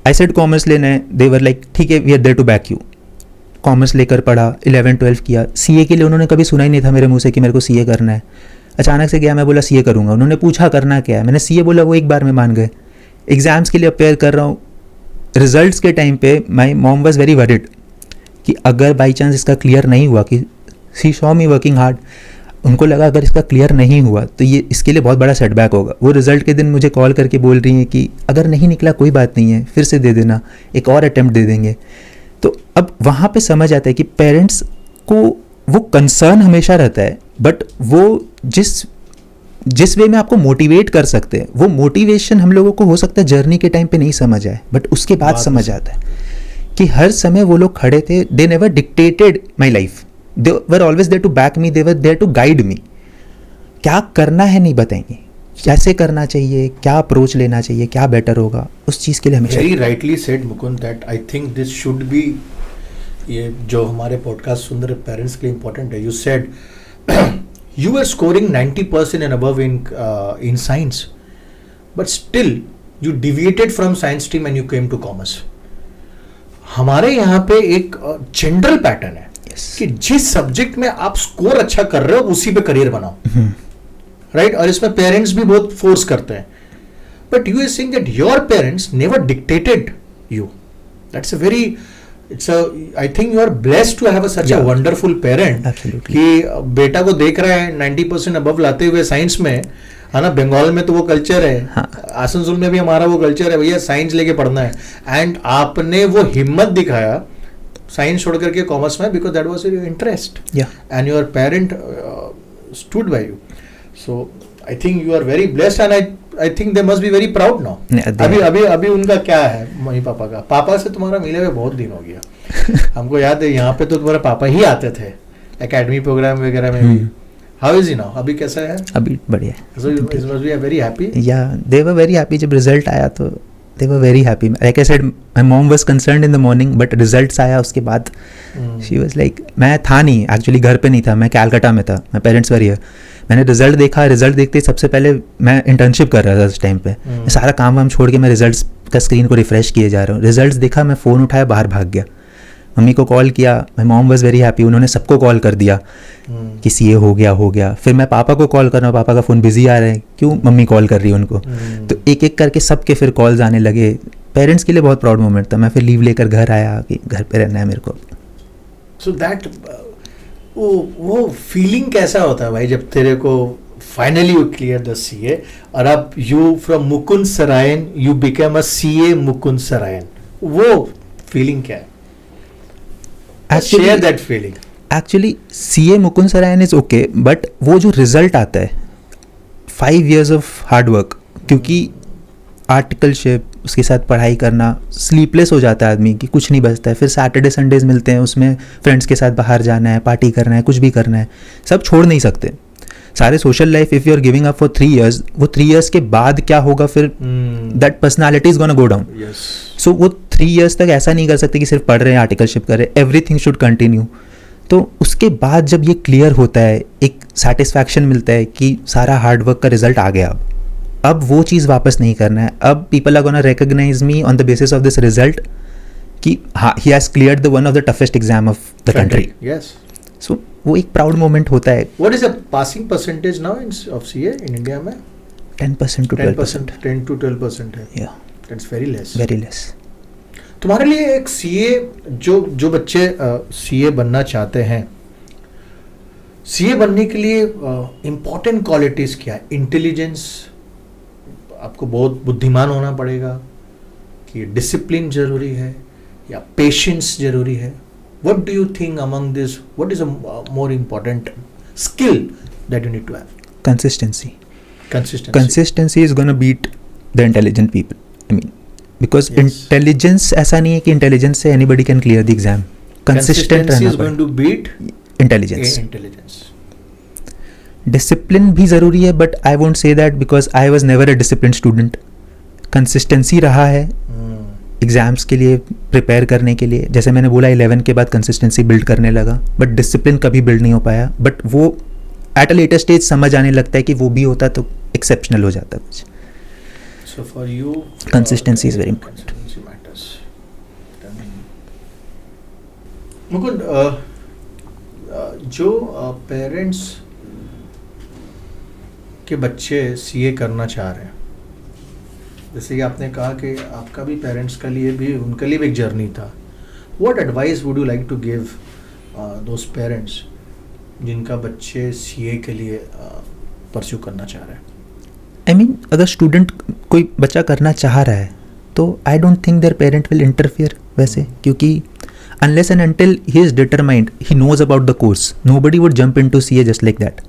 आई सेड कॉमर्स लेना है. दे वर लाइक ठीक है, we are there to back you. Commerce लेकर पढ़ा, 11-12 किया. सीए के लिए उन्होंने कभी सुना ही नहीं था मेरे मुंह से कि मेरे को सीए करना है. अचानक से गया, मैं बोला सीए करूँगा. उन्होंने पूछा करना क्या है, मैंने सीए बोला, वो एक बार में मान गए. एग्ज़ाम्स के लिए अपेयर कर रहा हूँ. रिजल्ट्स के टाइम पे my mom was very worried कि अगर बाई चांस इसका क्लियर नहीं हुआ, कि she saw me working hard, उनको लगा अगर इसका क्लियर नहीं हुआ तो ये इसके लिए बहुत बड़ा सेटबैक होगा. वो रिजल्ट के दिन मुझे कॉल करके बोल रही हैं कि अगर नहीं निकला कोई बात नहीं है, फिर से दे देना, एक और अटैम्प्ट दे देंगे. तो अब वहाँ पे समझ आता है कि पेरेंट्स को वो कंसर्न हमेशा रहता है, बट वो जिस वे में आपको मोटिवेट कर सकते हैं, वो मोटिवेशन हम लोगों को हो सकता है जर्नी के टाइम पे नहीं समझ आए, बट उसके बाद समझ आता है कि हर समय वो लोग खड़े थे. They never dictated my life, they were always there to back me, they were there to guide me. क्या करना है नहीं बताएंगे, कैसे करना चाहिए, क्या अप्रोच लेना चाहिए, क्या बेटर होगा, उस चीज़ के लिए हमेशा. Very rightly said Mukund, that I think this should be, ये जो हमारे पॉडकास्ट सुन रहे पेरेंट्स के लिए इंपॉर्टेंट है. You said you were scoring 90% and above in science, but still you deviated from science stream and you came to commerce. हमारे यहाँ पे एक जनरल पैटर्न है कि जिस सब्जेक्ट में आप स्कोर अच्छा कर रहे हो उसी पे करियर बनाओ, राइट? और इसमें पेरेंट्स भी बहुत फोर्स करते हैं. But you are saying that your parents never dictated you. That's a very, I think you are blessed to have such a wonderful parent. Absolutely. कि बेटा को देख रहा है 90% अबव लाते हुए साइंस में, है ना. बंगाल में तो वो कल्चर है, आसनसोल में भी हमारा वो कल्चर है, भैया साइंस लेके पढ़ना है. एंड आपने वो हिम्मत दिखाया साइंस छोड़ करके कॉमर्स में, because that was your interest, and your parent stood by you. So I think you are very blessed and I think they must be very proud now. अभी उनका क्या है मम्मी पापा का? पापा से तुम्हारा मिले हुए बहुत दिन हो गया. हमको याद है यहाँ पे तो तुम्हारे पापा ही आते थे एकेडमी प्रोग्राम वगैरह में भी. How is he now? अभी कैसा है? अभी बढ़िया. So you must be very happy. Yeah, they were very happy जब रिजल्ट आया तो they were very happy. Like I said, my mom was concerned in the morning, but results आया उसके बाद she was like, मैं था नहीं actually, घर पे नहीं था, मैं कैलकाटा में था, my parents were here. मैंने रिजल्ट देखा, रिजल्ट देखते सबसे पहले मैं इंटर्नशिप कर रहा था उस टाइम पे. सारा काम वाम छोड़ के मैं रिजल्ट्स का स्क्रीन को रिफ्रेश किए जा रहा हूँ. रिजल्ट्स देखा, मैं फ़ोन उठाया, बाहर भाग गया, मम्मी को कॉल किया. My mom was very happy, उन्होंने सबको कॉल कर दिया कि सीए हो गया. फिर मैं पापा को कॉल कर रहा हूँ, पापा का फ़ोन बिजी आ रहा है, क्यों? मम्मी कॉल कर रही है उनको. तो एक एक करके सबके फिर कॉल्स आने लगे. पेरेंट्स के लिए बहुत प्राउड मोमेंट था. मैं फिर लीव लेकर घर आया कि घर पे रहना है मेरे को. सो दैट वो फीलिंग कैसा होता है भाई जब तेरे को finally you clear the CA और अब you from Mukund Sarayan you become a CA Mukund Sarayan? वो फीलिंग क्या है? Share that feeling. Actually CA Mukund Sarayan is okay, but वो जो रिजल्ट आता है 5 years ऑफ हार्ड वर्क, क्योंकि आर्टिकलशिप उसके साथ पढ़ाई करना, स्लीपलेस हो जाता है आदमी कि कुछ नहीं बचता है. फिर सैटरडे संडेज मिलते हैं, उसमें फ्रेंड्स के साथ बाहर जाना है, पार्टी करना है, कुछ भी करना है, सब छोड़ नहीं सकते. सारे social life if you are giving up for 3 years, वो 3 years के बाद क्या होगा फिर? That personality is gonna go down. So वो 3 years तक ऐसा नहीं कर सकते कि सिर्फ पढ़ रहे हैं, आर्टिकलशिप कर रहे हैं. Everything should continue. तो उसके बाद जब ये क्लियर होता है, एक सेटिस्फैक्शन मिलता है कि सारा हार्डवर्क का रिजल्ट आ गया. अब वो चीज़ वापस नहीं करना है. अब people are gonna recognize me on the basis of this result कि हाँ, he has cleared the one of the toughest exam of the country. So वो एक प्राउड मोमेंट होता है. What is the passing percentage now of CA in India में? 10% to 12%. 10 to 12% है. Yeah, That's very less. very less. तुम्हारे लिए एक CA जो बच्चे CA बनना चाहते हैं, CA बनने के लिए इम्पोर्टेंट क्वालिटीज क्या है? इंटेलिजेंस, आपको बहुत बुद्धिमान होना पड़ेगा, कि डिसिप्लिन जरूरी है, या पेशेंस जरूरी है? What do you think among this? What is a more important skill that you need to have? Consistency. Consistency. Consistency is gonna beat the intelligent people. I mean, because Yes. intelligence ऐसा नहीं है कि intelligence से anybody can clear the exam. Consistent Consistency रहना is going पड़ेगा. to beat Intelligence. intelligence. Discipline भी ज़रूरी है, but I won't say that because I was never a disciplined student. Consistency रहा है एग्ज़ाम्स के लिए प्रिपेयर करने के लिए. जैसे मैंने बोला 11 के बाद कंसिस्टेंसी बिल्ड करने लगा, बट डिसिप्लिन कभी बिल्ड नहीं हो पाया. बट वो एट अ लेटर स्टेज समझ आने लगता है कि वो भी होता तो एक्सेप्शनल हो जाता कुछ. So for you, Consistency is very important. Consistency matters. Mukund, जो पेरेंट्स के बच्चे सीए करना चाह रहे हैं, जैसे कि आपने कहा कि आपका भी पेरेंट्स के लिए भी, उनके लिए भी एक जर्नी था. What advice would you like to give those parents जिनका बच्चे सीए के लिए परस्यू करना चाह रहे हैं? आई मीन, अगर स्टूडेंट कोई बच्चा करना चाह रहा है तो I don't think their parent will interfere वैसे, क्योंकि unless and until he is determined, he knows about the course, nobody would jump into CA just like that.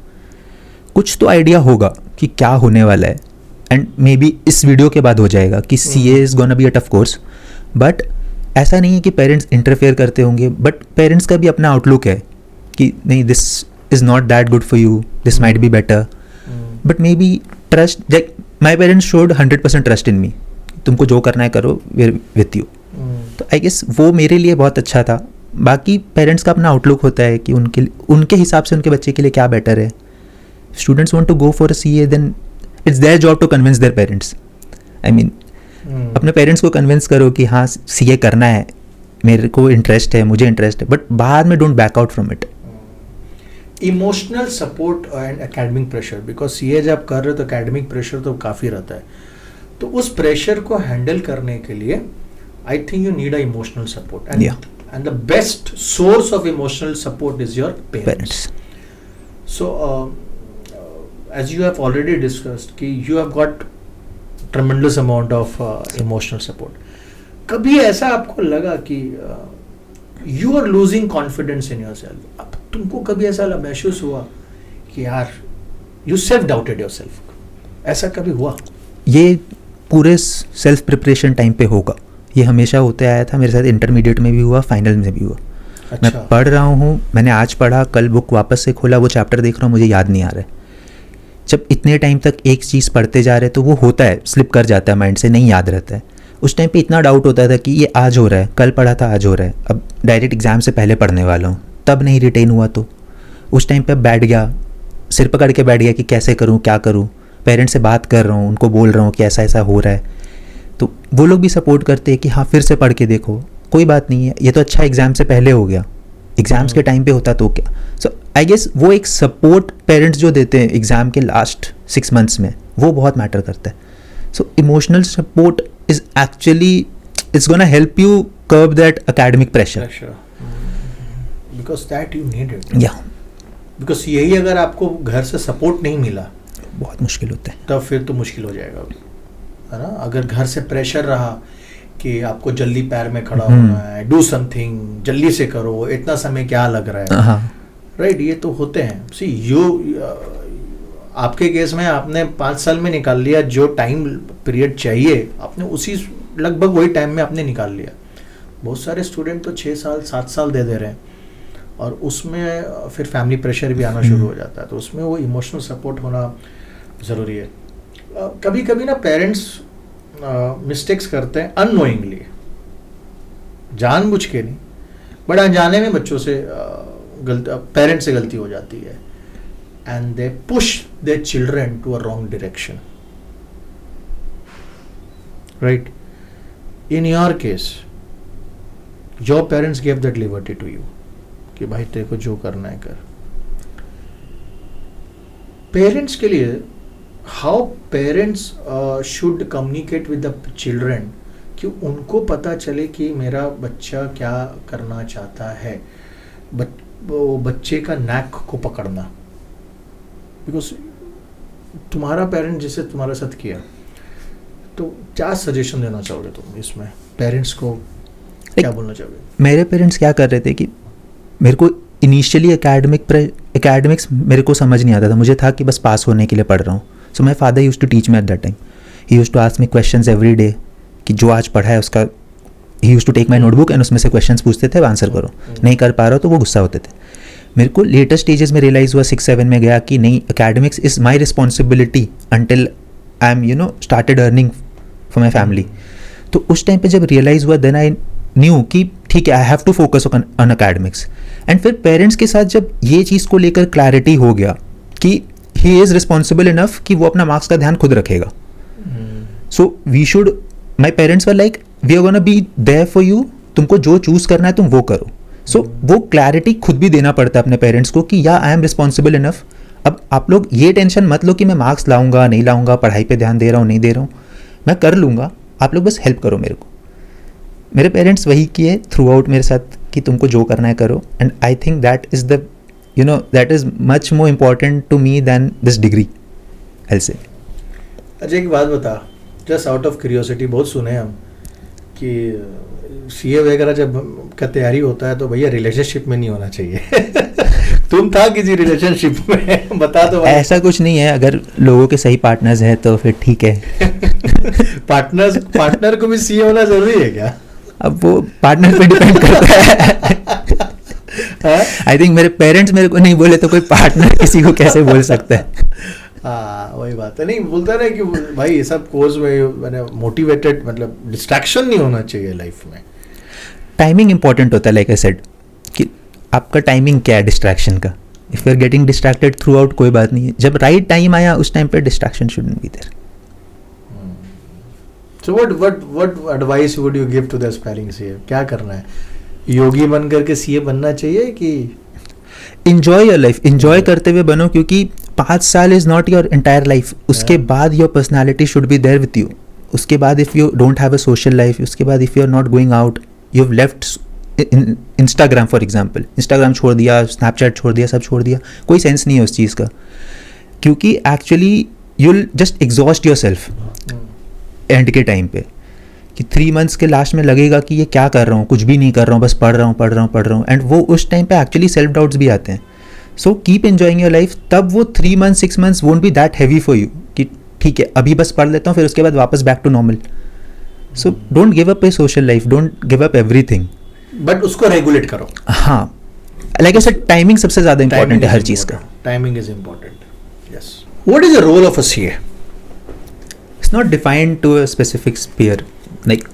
कुछ तो आइडिया होगा कि क्या होने वाला है, एंड मे बी इस वीडियो के बाद हो जाएगा कि CA is gonna be a tough course. But ऐसा नहीं है कि पेरेंट्स इंटरफेयर करते होंगे, बट पेरेंट्स का भी अपना आउटलुक है कि नहीं, this is not that good for you, this might be better. But may be trust, like my parents showed 100% trust in me. तुमको जो करना है करो, वेयर विथ यू. तो आई गेस वो मेरे लिए बहुत अच्छा था. बाकी पेरेंट्स का अपना आउटलुक होता है कि उनके हिसाब से उनके बच्चे के लिए क्या बेटर है. Students want to go for a CA, then it's their job to convince their parents. I mean, अपने पेरेंट्स को कन्विंस करो कि हाँ सीए करना है, मेरे को इंटरेस्ट है, मुझे इंटरेस्ट है, बट बाद में don't back out from it. Emotional support and academic pressure, because CA जब कर रहे हो तो एकेडमिक प्रेशर तो काफ़ी रहता है, तो उस प्रेशर को हैंडल करने के लिए आई think you need a emotional support, and the best source of emotional support is your parents. So as you have already discussed कि you have got tremendous amount of emotional support. कभी ऐसा आपको लगा कि you are losing confidence in yourself? अब तुमको कभी ऐसा महसूस हुआ कि यार you self doubted yourself? ऐसा कभी हुआ? ये पूरे सेल्फ प्रिपरेशन टाइम पे होगा. ये हमेशा होते आया था मेरे साथ. इंटरमीडिएट में भी हुआ, फाइनल में भी हुआ. अच्छा. मैं पढ़ रहा हूँ, मैंने आज पढ़ा, कल बुक वापस से खोला, वो चैप्टर देख रहा हूँ, मुझे याद नहीं आ रहा है. जब इतने टाइम तक एक चीज़ पढ़ते जा रहे हैं तो वो होता है, स्लिप कर जाता है माइंड से, नहीं याद रहता है. उस टाइम पे इतना डाउट होता था कि ये आज हो रहा है, कल पढ़ा था आज हो रहा है, अब डायरेक्ट एग्ज़ाम से पहले पढ़ने वाला हूँ, तब नहीं रिटेन हुआ. तो उस टाइम पे बैठ गया, सिर पकड़ के बैठ गया कि कैसे करूँ, क्या करूँ. पेरेंट्स से बात कर रहा हूँ, उनको बोल रहा हूँ कि ऐसा ऐसा हो रहा है, तो वो लोग भी सपोर्ट करते हैं कि हाँ फिर से पढ़ के देखो, कोई बात नहीं है, ये तो अच्छा एग्ज़ाम से पहले हो गया, एग्ज़ाम्स के टाइम पे होता तो क्या. सो आई गेस वो एक सपोर्ट पेरेंट्स जो देते हैं एग्ज़ाम के लास्ट 6 months में, वो बहुत मैटर करता है. So emotional support is actually, it's gonna help you curb that academic pressure. Because that you need it. या बिकॉज यही अगर आपको घर से सपोर्ट नहीं मिला, बहुत मुश्किल होता है. तब फिर तो मुश्किल हो जाएगा, है ना. अगर घर से प्रेशर रहा कि आपको जल्दी पैर में खड़ा होना है, डू समथिंग, जल्दी से करो, इतना समय क्या लग रहा है, राइट, ये तो होते हैं. सी आपके केस में आपने 5 साल में निकाल लिया जो टाइम पीरियड चाहिए, आपने उसी लगभग वही टाइम में आपने निकाल लिया. बहुत सारे स्टूडेंट तो 6 साल 7 साल दे रहे हैं, और उसमें फिर फैमिली प्रेशर भी आना शुरू हो जाता है. तो उसमें वो इमोशनल सपोर्ट होना ज़रूरी है. कभी कभी ना पेरेंट्स मिस्टेक्स करते हैं अननोइंगली, जानबूझ के नहीं, बट अनजाने में बच्चों से पेरेंट्स से गलती हो जाती है, and they push their children to a wrong direction, right. In your case your parents give that liberty to you, कि भाई तेरे को जो करना है कर. पेरेंट्स के लिए how parents should communicate with the children कि उनको पता चले कि मेरा बच्चा क्या करना चाहता है, वो बच्चे का नैक को पकड़ना. बिकॉज तुम्हारा पेरेंट जिसे तुम्हारे साथ किया, तो क्या सजेशन देना चाहोगे तुम इसमें पेरेंट्स को, क्या बोलना चाहोगे? मेरे पेरेंट्स क्या कर रहे थे कि मेरे को इनिशियली एकेडमिक्स मेरे को समझ नहीं आता था. मुझे था कि बस पास होने के लिए पढ़ रहा हूँ. So my father used to teach me at that time. He used to ask me questions every day कि जो आज पढ़ा है उसका, he used to take my notebook and उसमें से क्वेश्चंस पूछते थे, आंसर करो. नहीं कर पा रहा हो तो वो गुस्सा होते थे. मेरे को लेटेस्ट स्टेजेस में रियलाइज़ हुआ 6-7 में गया कि नहीं, academics is my responsibility until I am started earning for my family. तो उस टाइम पे जब रियलाइज़ हुआ देन आई न्यू कि ठीक है, I have to focus on academics. And फिर पेरेंट्स के साथ जब ये चीज़ को लेकर क्लैरिटी हो गया कि ही इज़ रिस्पॉन्सिबल इनफ कि वो अपना मार्क्स का ध्यान खुद रखेगा. So we should, my parents were like we are gonna be there for you, तुमको जो चूज़ करना है तुम वो करो. सो वो क्लैरिटी खुद भी देना पड़ता है अपने पेरेंट्स को कि या आई एम रिस्पॉन्सिबल इनफ. अब आप लोग ये टेंशन मत लो कि मैं मार्क्स लाऊंगा नहीं लाऊंगा, पढ़ाई पे ध्यान दे रहा हूँ नहीं दे रहा हूँ, मैं कर लूँगा, आप लोग बस हेल्प करो मेरे को. मेरे पेरेंट्स वही किए थ्रू आउट मेरे साथ कि तुमको जो करना है करो. And I think that is the that is much more important to me than this degree I say. अच्छा एक बात बता, जस्ट आउट ऑफ क्यूरियोसिटी, बहुत सुने हम कि सीए वगैरह जब का तैयारी होता है तो भैया रिलेशनशिप में नहीं होना चाहिए. तुम था किसी रिलेशनशिप में? बता दो. ऐसा कुछ नहीं है, अगर लोगों के सही पार्टनर्स हैं तो फिर ठीक है. पार्टनर को भी सीए होना जरूरी है क्या? अब वो पार्टनर पे डिपेंड करता है. आई थिंक मेरे पेरेंट्स मेरे को नहीं बोले तो कोई पार्टनर किसी को कैसे बोल सकता है. हाँ वही बात है. नहीं बोलता ना कि भाई ये सब कोर्स में मैंने मोटिवेटेड, मतलब डिस्ट्रैक्शन नहीं होना चाहिए लाइफ में. टाइमिंग इंपॉर्टेंट होता है, लाइक आई सेड कि आपका टाइमिंग क्या है डिस्ट्रैक्शन का. If you are getting distracted throughout कोई बात नहीं है, जब राइट टाइम आया उस टाइम पे distraction shouldn't be there. So what advice would you give to the aspiring CA? क्या करना है? योगी बन करके CA बनना चाहिए कि enjoy your life, enjoy करते हुए बनो, क्योंकि 5 साल is not your entire life. उसके बाद your personality should be there with you. उसके बाद if you don't have a social life, उसके बाद if you are not going out, you have left Instagram for example. Instagram छोड़ दिया, Snapchat छोड़ दिया, सब छोड़ दिया, कोई सेंस नहीं है उस चीज़ का, क्योंकि actually you will just exhaust your self and के टाइम पे. कि 3 मंथ्स के लास्ट में लगेगा कि ये क्या कर रहा हूँ, कुछ भी नहीं कर रहा हूँ, बस पढ़ रहा हूँ. एंड वो उस टाइम पे एक्चुअली सेल्फ डाउट्स भी आते हैं. So keep enjoying your life. तब वो 3 months 6 months won't be that heavy for you कि ठीक है अभी बस पढ़ लेता हूँ, फिर उसके बाद वापस back to normal. So don't give up a social life, don't give up everything, but उसको रेगुलेट करो. हाँ, लाइक आई सेड टाइमिंग सबसे ज़्यादा इंपॉर्टेंट है हर चीज़ का. Timing is important. Yes. What is the role of a CA? It's not defined to a specific sphere. Like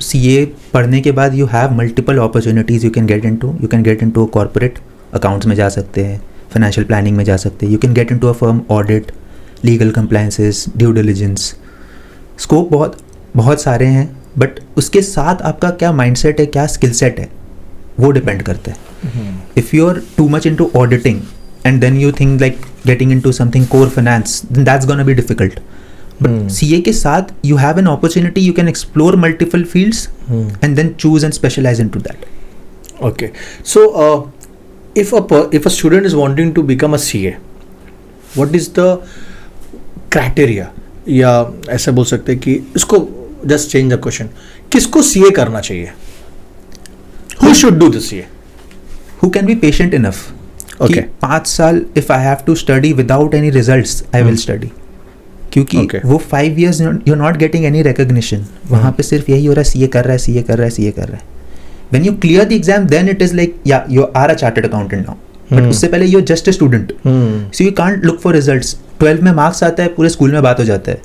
CA पढ़ने के बाद you have multiple opportunities you can get into. You can get into corporate accounts में जा सकते हैं, financial planning में जा सकते हैं. You can get into a firm audit, legal compliances, due diligence. Scope बहुत सारे हैं, but उसके साथ आपका क्या mindset है, क्या skill set है, वो depend करता है. If you are too much into auditing and then you think like getting into something core finance, then that's gonna be difficult. But CA के साथ you have an opportunity, you can explore multiple fields and then choose and specialize into that. Okay. So if a student is wanting to become a CA, what is the criteria? या ऐसा बोल सकते हैं कि इसको just change the question. किसको CA करना चाहिए? Who should do the CA? Who can be patient enough? Okay. 5 साल if I have to study without any results, I will study. क्योंकि वो 5 years you're not getting any recognition. वहाँ पे सिर्फ यही हो रहा है, CA कर रहा है. When you clear the exam, then it is like, yeah, you are a chartered accountant now. But उससे पहले you're just a student. So you can't look for results. 12 में मार्क्स आता है, पूरे स्कूल में बात हो जाता है.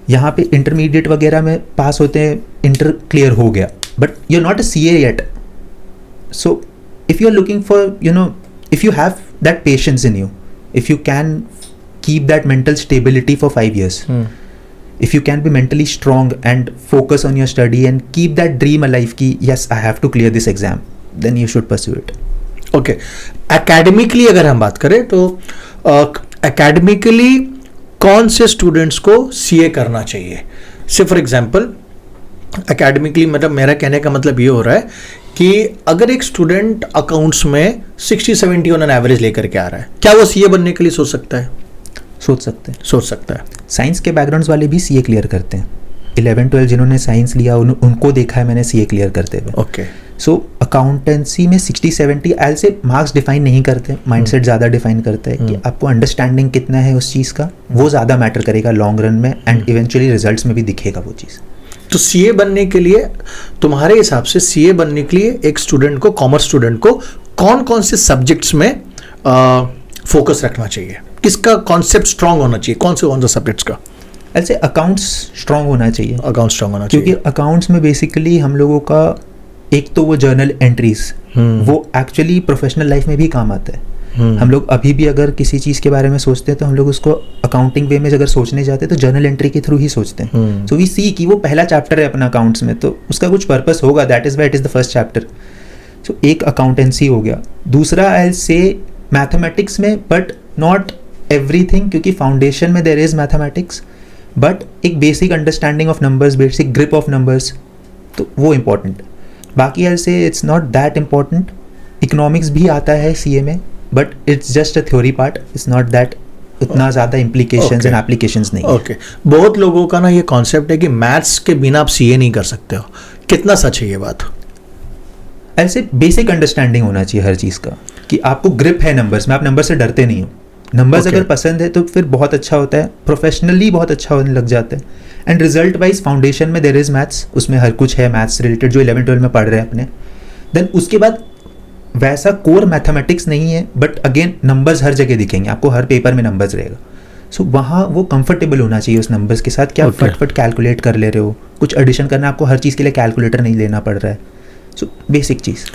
यहाँ पे इंटरमीडिएट वगैरह में पास होते हैं, इंटर क्लियर हो गया, but you're not a CA yet. So if you're looking for, if you have that patience in you, if you can keep that mental stability for 5 years, if you can be mentally strong and focus on your study and keep that dream alive ki yes I have to clear this exam, then you should pursue it. Okay, academically अगर हम बात करें तो academically कौन से students को CA करना चाहिए? से फॉर एग्जांपल एकेडमिकली, मतलब मेरा कहने का मतलब ये हो रहा है कि अगर एक स्टूडेंट अकाउंट्स में 60-70 ऑन एन एवरेज लेकर के आ रहा है, क्या वो सीए बनने के लिए सोच सकता है? सोच सकते हैं। साइंस के बैकग्राउंड्स वाले भी सीए क्लियर करते हैं। 11-12 जिन्होंने साइंस लिया उनको देखा है मैंने सीए क्लियर करते हुए। ओके, सो अकाउंटेंसी में 60-70 आई से मार्क्स डिफाइन नहीं करते, माइंडसेट ज़्यादा डिफाइन करता है कि आपको अंडरस्टैंडिंग कितना है उस चीज़ का, वो ज़्यादा मैटर करेगा लॉन्ग रन में, एंड इवेंचुअली रिजल्ट्स में भी दिखेगा वो चीज़। तो सीए बनने के लिए, तुम्हारे हिसाब से सीए बनने के लिए एक स्टूडेंट को, कॉमर्स स्टूडेंट को कौन कौन से सब्जेक्ट्स में फोकस रखना चाहिए? किसका कॉन्सेप्ट स्ट्रांग होना चाहिए? कौन से सब्जेक्ट्स का? ऐसे अकाउंट्स स्ट्रांग होना चाहिए। अकाउंट स्ट्रांग होना चाहिए क्योंकि अकाउंट्स में बेसिकली हम लोगों का एक तो वो जर्नल एंट्रीज, वो एक्चुअली प्रोफेशनल लाइफ में भी काम आता है। हम लोग अभी भी अगर किसी चीज़ के बारे में सोचते हैं तो हम लोग उसको अकाउंटिंग वे में अगर सोचने जाते हैं तो जर्नल एंट्री के थ्रू ही सोचते हैं। सो वी सी कि वो पहला चैप्टर है अपना अकाउंट्स में, तो उसका कुछ पर्पस होगा, that is why it is the first chapter. So एक अकाउंटेंसी हो गया। दूसरा आई से मैथमेटिक्स में, बट नॉट एवरीथिंग, क्योंकि फाउंडेशन में देयर इज मैथमेटिक्स, बट एक basic understanding of numbers, basic grip of numbers, तो वो इम्पॉर्टेंट। बाकी I say it's not that important. Economics भी आता है सीए में, but it's just a theory part, it's not that उतना ज़्यादा इम्प्लीकेशंस एंड एप्लीकेशंस नहीं। ओके, बहुत लोगों का ना ये कॉन्सेप्ट है कि मैथ्स के बिना आप सीए नहीं कर सकते हो। कितना सच है ये बात? ऐसे बेसिक अंडरस्टैंडिंग होना चाहिए हर चीज़ का, कि आपको ग्रिप है नंबर्स में, आप नंबर से डरते नहीं हो। नंबर्स अगर पसंद है तो फिर बहुत अच्छा होता है, प्रोफेशनली बहुत अच्छा होने लग जाता है। एंड रिजल्ट वाइज फाउंडेशन में देयर इज मैथ्स, उसमें हर कुछ है मैथ्स रिलेटेड जो 11-12 में पढ़ रहे हैं अपने। देन उसके बाद वैसा कोर मैथमेटिक्स नहीं है, बट अगेन नंबर्स हर जगह दिखेंगे आपको, हर पेपर में नंबर्स रहेगा। सो वहाँ वो कंफर्टेबल होना चाहिए उस नंबर्स के साथ, क्या फटफट कैलकुलेट कर ले रहे हो, कुछ एडिशन करना आपको हर चीज़ के लिए कैलकुलेटर नहीं लेना पड़ रहा है। सो बेसिक चीज़।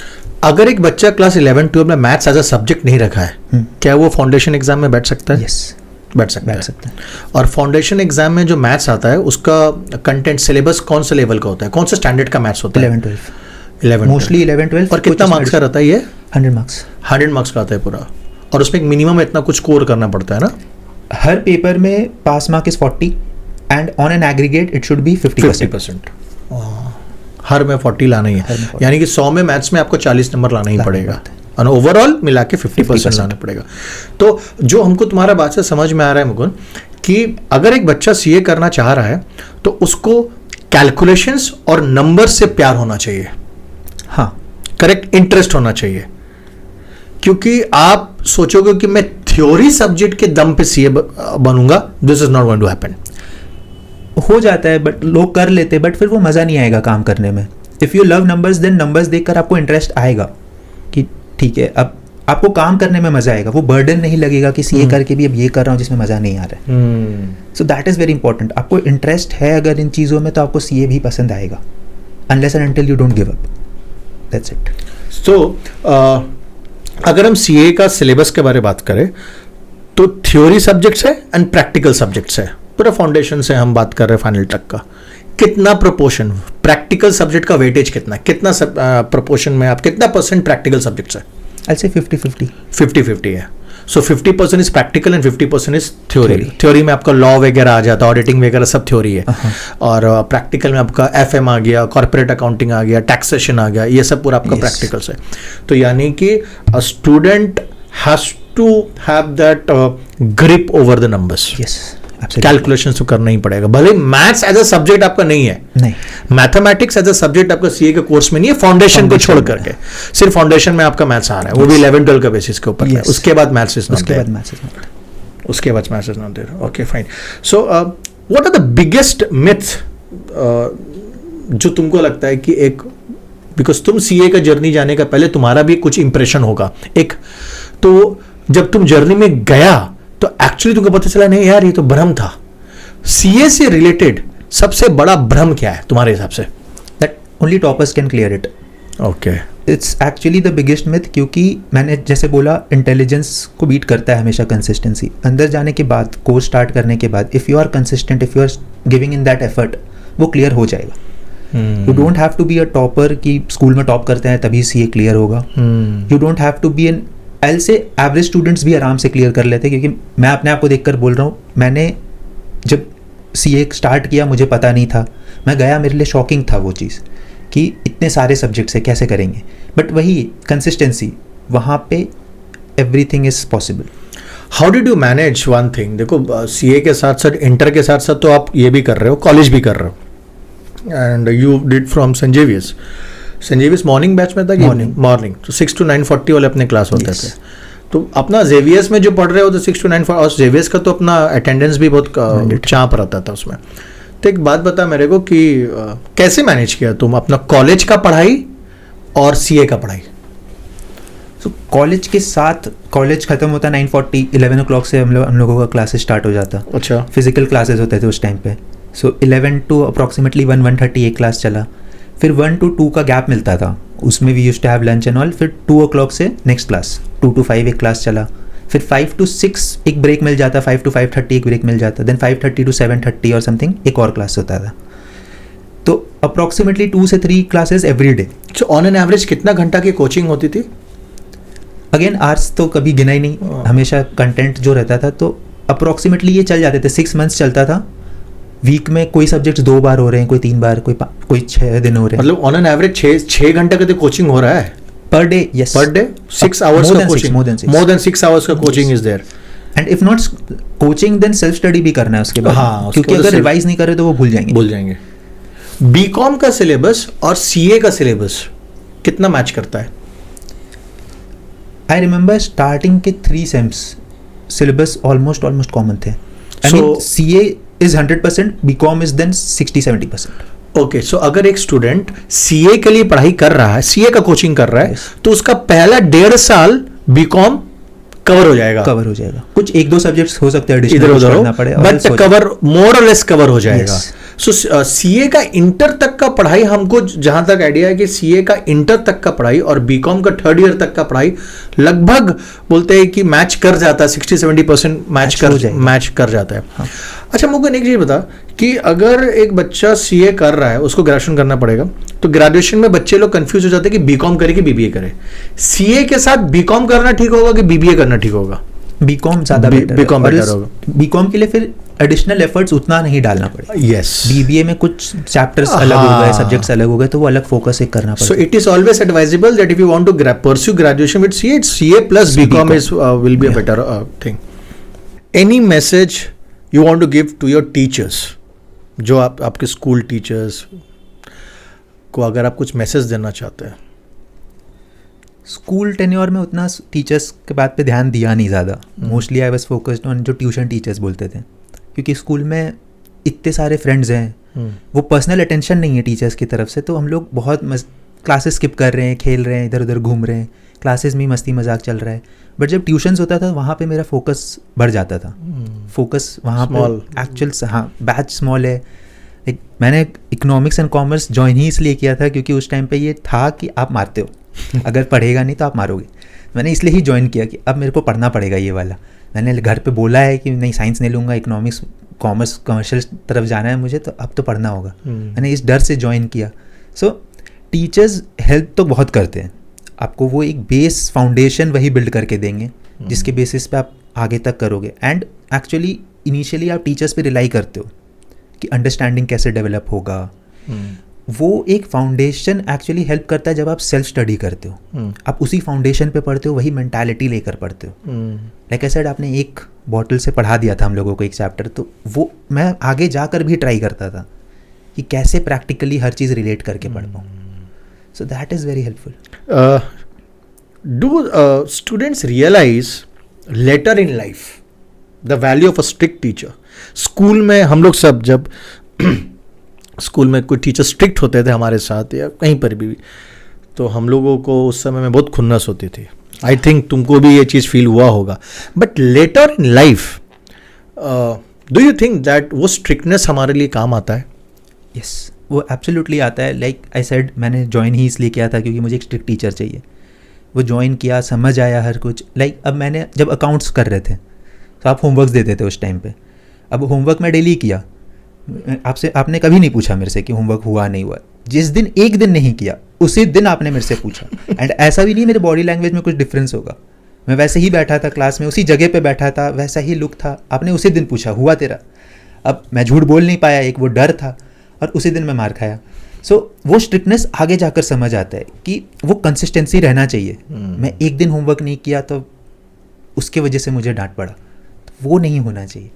अगर एक बच्चा क्लास 11-12 में मैथ्स एज अ सब्जेक्ट नहीं रखा है, क्या वो फाउंडेशन एग्जाम में बैठ सकता है? यस, बैठ सकता है। और फाउंडेशन एग्जाम में जो मैथ्स आता है उसका कंटेंट सिलेबस कौन से लेवल का होता है? कौन से स्टैंडर्ड का मैथ्स होता है? 11-12 मोस्टली 11-12। और कितना मार्क्स का रहता है ये? 100 मार्क्स। 100 मार्क्स का आता है पूरा, और उसमें एक मिनिमम इतना कुछ स्कोर करना पड़ता है ना? हर पेपर में pass mark is 40 and on an aggregate it should be 50%। हर में 40 लाना ही है, यानी कि 100 में मैथ्स में आपको 40 नंबर लाना ही पड़ेगा, और ओवरऑल मिला के 50% लाना पड़ेगा। तो जो हमको तुम्हारा बात से समझ में आ रहा है मुकुंद, कि अगर एक बच्चा सीए करना चाह रहा है तो उसको कैलकुलेशंस और नंबर से प्यार होना चाहिए। हाँ, करेक्ट, इंटरेस्ट होना चाहिए। क्योंकि आप सोचोगे कि मैं थ्योरी सब्जेक्ट के दम पे सीए बनूंगा, this is not going to happen. हो जाता है, बट लोग कर लेते हैं, बट फिर वो मज़ा नहीं आएगा काम करने में। If you love numbers then numbers देखकर आपको इंटरेस्ट आएगा कि ठीक है, अब आपको काम करने में मज़ा आएगा, वो बर्डन नहीं लगेगा कि सीए करके भी अब ये कर रहा हूँ जिसमें मज़ा नहीं आ रहा है। सो दैट इज़ वेरी इंपॉर्टेंट। आपको इंटरेस्ट है अगर इन चीज़ों में, तो आपको सीए भी पसंद आएगा, unless and until you don't give up, that's it. So अगर हम सीए का सिलेबस के बारे में बात करें तो थ्योरी सब्जेक्ट्स है एंड प्रैक्टिकल सब्जेक्ट्स है, पूरा फाउंडेशन से हम बात कर रहे हैं फाइनल तक का। कितना प्रोपोर्शन प्रैक्टिकल सब्जेक्ट का वेटेज कितना प्रोपोर्शन में आप कितना परसेंट प्रैक्टिकल सब्जेक्ट्स है? I'll say 50-50. 50-50 है। सो 50% is practical and 50% is theory. Theory में आपका लॉ वगैरह आ जाता है, ऑडिटिंग वगैरह सब थ्योरी है, और प्रैक्टिकल में आपका एफएम आ गया, कॉर्पोरेट अकाउंटिंग आ गया, टैक्सेशन आ गया, ये सब पूरा आपका प्रैक्टिकल्स है। तो यानी कि a student has to have that grip over the numbers. Yes, calculation तो करना ही पड़ेगा, भले मैथ्स एज अ सब्जेक्ट आपका नहीं है, नहीं, मैथमेटिक्स एज अ सब्जेक्ट आपका सीए के कोर्स में नहीं है, फाउंडेशन को छोड़ करके सिर्फ फाउंडेशन में आपका मैथ्स आ रहा है, वो भी 11-12 का बेसिस के ऊपर है। उसके बाद मैथ्स इज नॉट देयर, उसके बाद maths is not there. Okay, fine. So what are the biggest myths जो तुमको लगता है कि एक, बिकॉज तुम सीए का जर्नी जाने का पहले तुम्हारा भी कुछ इंप्रेशन होगा एक, तो जब तुम जर्नी में गया तो एक्चुअली तुमको पता चला नहीं यार ये तो भ्रम था। सीए से रिलेटेड सबसे बड़ा भ्रम क्या है तुम्हारे हिसाब से? That only toppers can clear it. Okay, it's actually the biggest myth, क्योंकि मैंने जैसे बोला इंटेलिजेंस को बीट करता है हमेशा कंसिस्टेंसी। अंदर जाने के बाद, कोर्स स्टार्ट करने के बाद, if you are consistent, if you are giving in that effort, वो क्लियर हो जाएगा। You don't have to be a topper कि स्कूल में टॉप करते हैं तभी सीए क्लियर होगा. You don't have to be an एल से एवरेज स्टूडेंट्स भी आराम से क्लियर कर लेते हैं, क्योंकि मैं अपने आप को देखकर बोल रहा हूँ, मैंने जब सीए स्टार्ट किया मुझे पता नहीं था, मैं गया, मेरे लिए शॉकिंग था वो चीज़ कि इतने सारे सब्जेक्ट्स है कैसे करेंगे, बट वही कंसिस्टेंसी, वहाँ पे everything is possible. How did you manage one thing? देखो सीए के साथ साथ इंटर के साथ साथ तो आप ये भी कर रहे हो, कॉलेज भी कर रहे हो, and you did from Saint Xavier's morning batch में था कि मॉर्निंग? तो 6 to 9:40 वाले अपने क्लास होते थे. तो अपना जेवियर्स में जो पढ़ रहे हो तो 6 to 9 और जेवियर्स का तो अपना अटेंडेंस भी बहुत चाँप रहता था उसमें. तो एक बात बता मेरे को कि कैसे मैनेज किया तुम अपना कॉलेज का पढ़ाई और सीए का पढ़ाई? तो कॉलेज के साथ, कॉलेज खत्म होता 9:40, 11 o'clock से हम लोगों का क्लासेस स्टार्ट हो जाता. अच्छा. फिजिकल क्लासेस होते थे उस टाइम पे. सो 11 to अप्रॉक्सीमेटली 1:30 एक क्लास चला, फिर 1 to 2 का गैप मिलता था, उसमें we used to have lunch and all. फिर 2 o'clock से नेक्स्ट क्लास, 2 to 5 एक क्लास चला, फिर 5 to 6 एक ब्रेक मिल जाता, 5 to 5:30 एक ब्रेक मिल जाता, देन 5:30 to 7:30 और समथिंग एक और क्लास होता था. तो अप्रॉक्सीमेटली 2 से 3 classes every day. So on an average कितना घंटा की कोचिंग होती थी? अगेन आर्ट्स तो कभी गिना ही नहीं, हमेशा कंटेंट जो रहता था, तो अप्रॉक्सीमेटली ये चल जाते थे, 6 months चलता था. वीक में कोई सब्जेक्ट्स 2 बार हो रहे हैं, कोई 3 बार, कोई 6 दिन हो रहे हैं. मतलब ऑन एन एवरेज 6 घंटे का तो कोचिंग हो रहा है per day. Yes, per day 6 hours का कोचिंग, मोर देन 6 hours का coaching is there. And if not coaching then self study भी करना है उसके बाद. हाँ, क्योंकि अगर रिवाइज नहीं करे तो वो भूल जाएंगे. बीकॉम का सिलेबस और सीए का सिलेबस कितना मैच करता है? आई रिमेंबर स्टार्टिंग के 3 सेम्स सिलेबस ऑलमोस्ट कॉमन थे. CA is 100%, BCom is then 60-70%. Okay, so अगर एक स्टूडेंट सीए के लिए पढ़ाई कर रहा है, सीए का कोचिंग कर रहा है, तो उसका पहला 1.5 साल बीकॉम कवर हो जाएगा. कुछ 1-2 सब्जेक्ट्स हो सकते हैं इधर उधर हो, बट कवर मोर और लेस कवर हो जाएगा. सो सीए का इंटर तक का पढ़ाई, हमको जहां तक आइडिया है कि सीए का इंटर तक का पढ़ाई और बीकॉम का 3rd ईयर तक का पढ़ाई लगभग बोलते हैं कि मैच कर जाता है, 60-70% मैच कर जाता है. हाँ. अच्छा मुझे एक चीज बता कि अगर एक बच्चा सीए कर रहा है, उसको ग्रेजुएशन करना पड़ेगा, तो ग्रेजुएशन में बच्चे लोग कंफ्यूज हो जाते हैं कि बीकॉम करे कि बीबीए करे. सीए के साथ बीकॉम करना ठीक होगा कि बीबीए करना ठीक होगा? बीकॉम ज्यादा बीकॉम बेटर होगा. बीकॉम के लिए फिर एडिशनल एफर्ट्स उतना नहीं डालना पड़ेगा. यस. बीबीए में कुछ चैप्टर्स अलग हो गए, सब्जेक्ट्स अलग हो गए, तो वो अलग फोकस एक करना पड़ेगा. So it is always advisable that if you want to pursue graduation with CA plus BCom is will be a better thing. Any message you want to give to your teachers, जो आपके school teachers को अगर आप कुछ message देना चाहते हैं? School tenure में उतना टीचर्स के बात पे ध्यान दिया नहीं ज़्यादा. Mostly I was focused on जो ट्यूशन टीचर्स बोलते थे, क्योंकि स्कूल में इतने सारे फ्रेंड्स हैं, वो पर्सनल अटेंशन नहीं है टीचर्स की तरफ से, तो हम लोग बहुत क्लासेस स्किप कर रहे हैं, खेल रहे हैं, इधर उधर घूम रहे हैं, क्लासेस में मस्ती मजाक चल रहा है. बट जब ट्यूशन्स होता था वहाँ पे मेरा फोकस बढ़ जाता था. फोकस वहाँ पे एक्चुअल, हाँ बैच स्मॉल है. मैंने इकोनॉमिक्स एंड कॉमर्स ज्वाइन ही इसलिए किया था क्योंकि उस टाइम पे ये था कि आप मारते हो, अगर पढ़ेगा नहीं तो आप मारोगे. मैंने इसलिए ही ज्वाइन किया कि अब मेरे को पढ़ना पड़ेगा ये वाला. मैंने घर पे बोला है कि नहीं साइंस नहीं लूँगा, इकोनॉमिक्स कॉमर्स कमर्शियल तरफ जाना है मुझे, तो अब तो पढ़ना होगा. मैंने इस डर से ज्वाइन किया. सो टीचर्स हेल्प तो बहुत करते हैं आपको, वो एक बेस फाउंडेशन वही बिल्ड करके देंगे जिसके बेसिस पे आप आगे तक करोगे. एंड एक्चुअली इनिशियली आप टीचर्स पे रिलाई करते हो कि अंडरस्टैंडिंग कैसे डेवलप होगा. वो एक फाउंडेशन एक्चुअली हेल्प करता है जब आप सेल्फ स्टडी करते हो. आप उसी फाउंडेशन पे पढ़ते हो, वही मेंटालिटी लेकर पढ़ते हो. लाइक आई सेड, आपने एक बॉटल से पढ़ा दिया था हम लोगों को एक चैप्टर, तो वो मैं आगे जाकर भी ट्राई करता था कि कैसे प्रैक्टिकली हर चीज़ रिलेट करके पढ़ पाऊँ. So that is very helpful. Do students realise later in life the value of a strict teacher? School में हम लोग सब जब स्कूल में कोई टीचर स्ट्रिक्ट होते थे हमारे साथ या कहीं पर भी, तो हम लोगों को उस समय में बहुत खुन्नस होती थी. आई थिंक तुमको भी ये चीज़ फील हुआ होगा. But later in life do you think that वो स्ट्रिक्टनेस हमारे लिए काम आता है? यस, वो एब्सोल्युटली आता है. लाइक आई सेड, मैंने ज्वाइन ही इसलिए किया था क्योंकि मुझे एक स्ट्रिक्ट टीचर चाहिए. वो ज्वाइन किया, समझ आया हर कुछ. लाइक अब मैंने जब अकाउंट्स कर रहे थे तो आप होमवर्क्स देते थे उस टाइम पे. अब होमवर्क मैं डेली किया, आपने कभी नहीं पूछा मेरे से कि होमवर्क हुआ नहीं हुआ. जिस दिन एक दिन नहीं किया उसी दिन आपने मेरे से पूछा. एंड ऐसा भी नहीं मेरे बॉडी लैंग्वेज में कुछ डिफरेंस होगा, मैं वैसे ही बैठा था क्लास में, उसी जगह पे बैठा था, वैसा ही लुक था, आपने उसी दिन पूछा हुआ तेरा. अब मैं झूठ बोल नहीं पाया, एक वो डर था, और उसी दिन मैं मार खाया. सो वो स्ट्रिक्टनेस आगे जाकर समझ आता है कि वो कंसिस्टेंसी रहना चाहिए. मैं एक दिन होमवर्क नहीं किया तो उसके वजह से मुझे डांट पड़ा, तो वो नहीं होना चाहिए.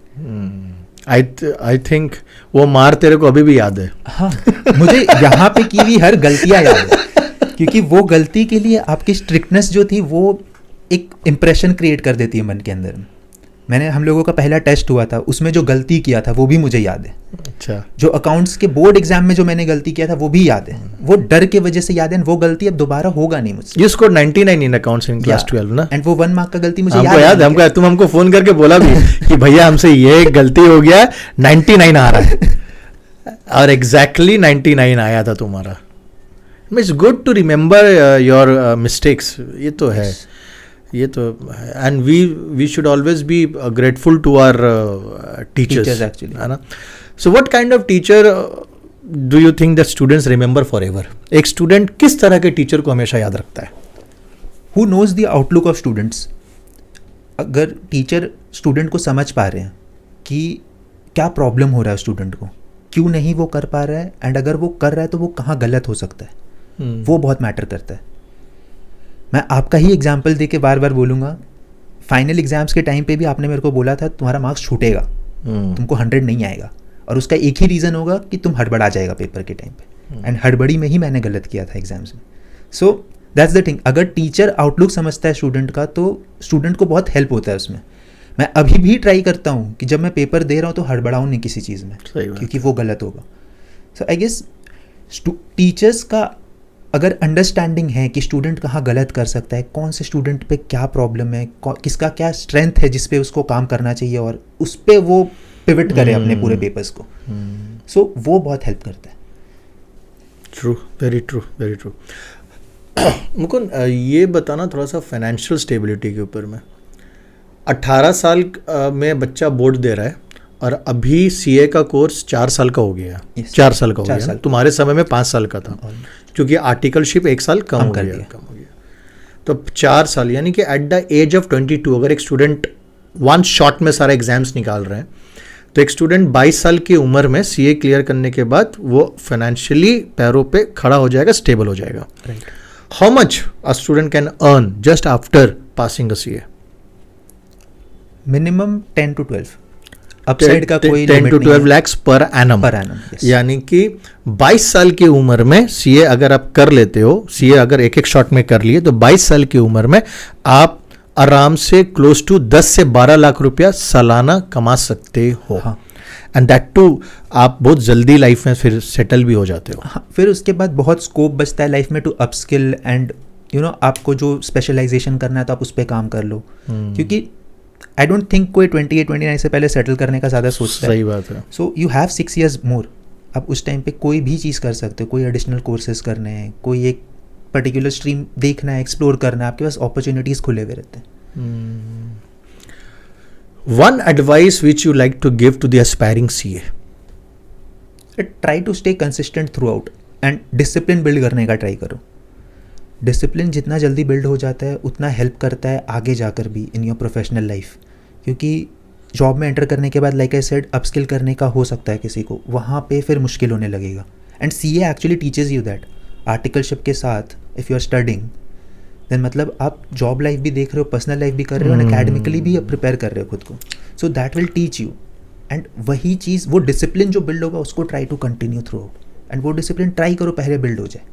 आई थिंक वो मार तेरे को अभी भी याद है. हाँ, मुझे यहाँ पे की हुई हर गलतियाँ याद है, क्योंकि वो गलती के लिए आपकी स्ट्रिक्टनेस जो थी वो एक इम्प्रेशन क्रिएट कर देती है मन के अंदर. हम लोगों का पहला टेस्ट हुआ था, उसमें जो गलती किया था वो भी मुझे याद है. अच्छा. जो अकाउंट्स के बोर्ड एग्जाम में जो मैंने गलती किया था वो भी याद है. वो डर के वजह से याद है, वो गलती अब दोबारा होगा नहीं मुझसे. You scored 99 in accounts in class 12 ना? एंड वो 1 मार्क का गलती मुझे हमको याद है. हमको तुम हमको फोन करके बोला भी कि भैया हमसे ये गलती हो गया, 99 आ रहा है, और एग्जैक्टली 99 आया था तुम्हारा. It's good to remember your mistakes. ये तो है, ये तो. And we should always be grateful to our teachers actually, है ना. So what kind of teacher do you think that students remember forever? एक स्टूडेंट किस तरह के टीचर को हमेशा याद रखता है? Who knows the outlook of students. अगर टीचर स्टूडेंट को समझ पा रहे हैं कि क्या प्रॉब्लम हो रहा है स्टूडेंट को, क्यों नहीं वो कर पा रहा है, एंड अगर वो कर रहा है तो वो कहाँ गलत हो सकता है, वो बहुत मैटर करता है. मैं आपका ही एग्जाम्पल दे के बार बार बोलूँगा. फाइनल एग्जाम्स के टाइम पे भी आपने मेरे को बोला था तुम्हारा मार्क्स छूटेगा, तुमको 100 नहीं आएगा, और उसका एक ही रीज़न होगा कि तुम हड़बड़ा जाएगा पेपर के टाइम पे. एंड हड़बड़ी में ही मैंने गलत किया था एग्जाम्स में. So that's the thing. अगर टीचर आउटलुक समझता है स्टूडेंट का तो स्टूडेंट को बहुत हेल्प होता है उसमें. मैं अभी भी ट्राई करता हूँ कि जब मैं पेपर दे रहा हूँ तो हड़बड़ाऊँ नहीं किसी चीज़ में, क्योंकि वो गलत होगा. सो आई गेस टीचर्स का अगर अंडरस्टैंडिंग है कि स्टूडेंट कहाँ गलत कर सकता है, कौन से स्टूडेंट पे क्या प्रॉब्लम है, किसका क्या स्ट्रेंथ है जिस पे उसको काम करना चाहिए, और उस पे वो पिवट करे अपने पूरे पेपर्स को, सो वो बहुत हेल्प करता है. True, very true, very true. Mukund, ये बताना थोड़ा सा फाइनेंशियल स्टेबिलिटी के ऊपर में. 18 साल में बच्चा बोर्ड दे रहा है, और अभी सीए का कोर्स 4 साल का हो गया. 4 साल का हो गया. तुम्हारे समय में 5 साल का था, क्योंकि आर्टिकलशिप 1 साल कम हो गया. तो 4 साल, यानी कि एट द एज ऑफ 22 अगर एक स्टूडेंट वन शॉट में सारा एग्जाम्स निकाल रहे हैं, तो एक स्टूडेंट 22 साल की उम्र में सीए क्लियर करने के बाद वो फाइनेंशियली पैरों पे खड़ा हो जाएगा, स्टेबल हो जाएगा. How much a student can earn just after passing a CA? Minimum 10 to 12. Upside का कोई 10 to 12 lakhs पर एनम. यानी कि 22 साल की उम्र में सीए अगर आप कर लेते हो, सीए अगर एक एक शॉट में कर लिए, तो 22 साल की उम्र में आप आराम से क्लोज टू 10 से 12 लाख रुपया सालाना कमा सकते हो. एंड दैट टू आप बहुत जल्दी लाइफ में फिर सेटल भी हो जाते हो. हाँ, फिर उसके बाद बहुत स्कोप बचता है लाइफ में to upskill, and you know आपको जो स्पेशलाइजेशन करना है तो आप उस पर काम कर लो. क्योंकि आई डोंट थिंक कोई 28-29 से पहले सेटल करने का ज़्यादा सोचता है. सही बात है. सो यू हैव 6 years मोर. आप उस टाइम पे कोई भी चीज़ कर सकते हो, कोई एडिशनल कोर्सेज करने हैं, कोई एक पर्टिकुलर स्ट्रीम देखना है, एक्सप्लोर करना है, आपके पास अपॉर्चुनिटीज़ खुले हुए रहते हैं. One advice which you like to give to the aspiring CA? Try to stay consistent throughout, and discipline build करने का ट्राई करो. डिसिप्लिन जितना जल्दी बिल्ड हो जाता है उतना हेल्प करता है आगे जाकर भी इन योर प्रोफेशनल लाइफ. क्योंकि जॉब में एंटर करने के बाद लाइक आई सेड अपस्किल करने का हो सकता है किसी को, वहाँ पे फिर मुश्किल होने लगेगा. And CA actually teaches you that. Articleship के साथ if you are studying, then मतलब आप जॉब लाइफ भी देख रहे हो, पर्सनल लाइफ भी कर रहे हो, एंड अकेडमिकली भी प्रिपेयर कर रहे हो खुद को. So that will teach you. And वही चीज़, वो डिसिप्लिन जो बिल्ड होगा उसको try to continue throughout, and वो डिसिप्लिन ट्राई करो पहले बिल्ड हो जाए.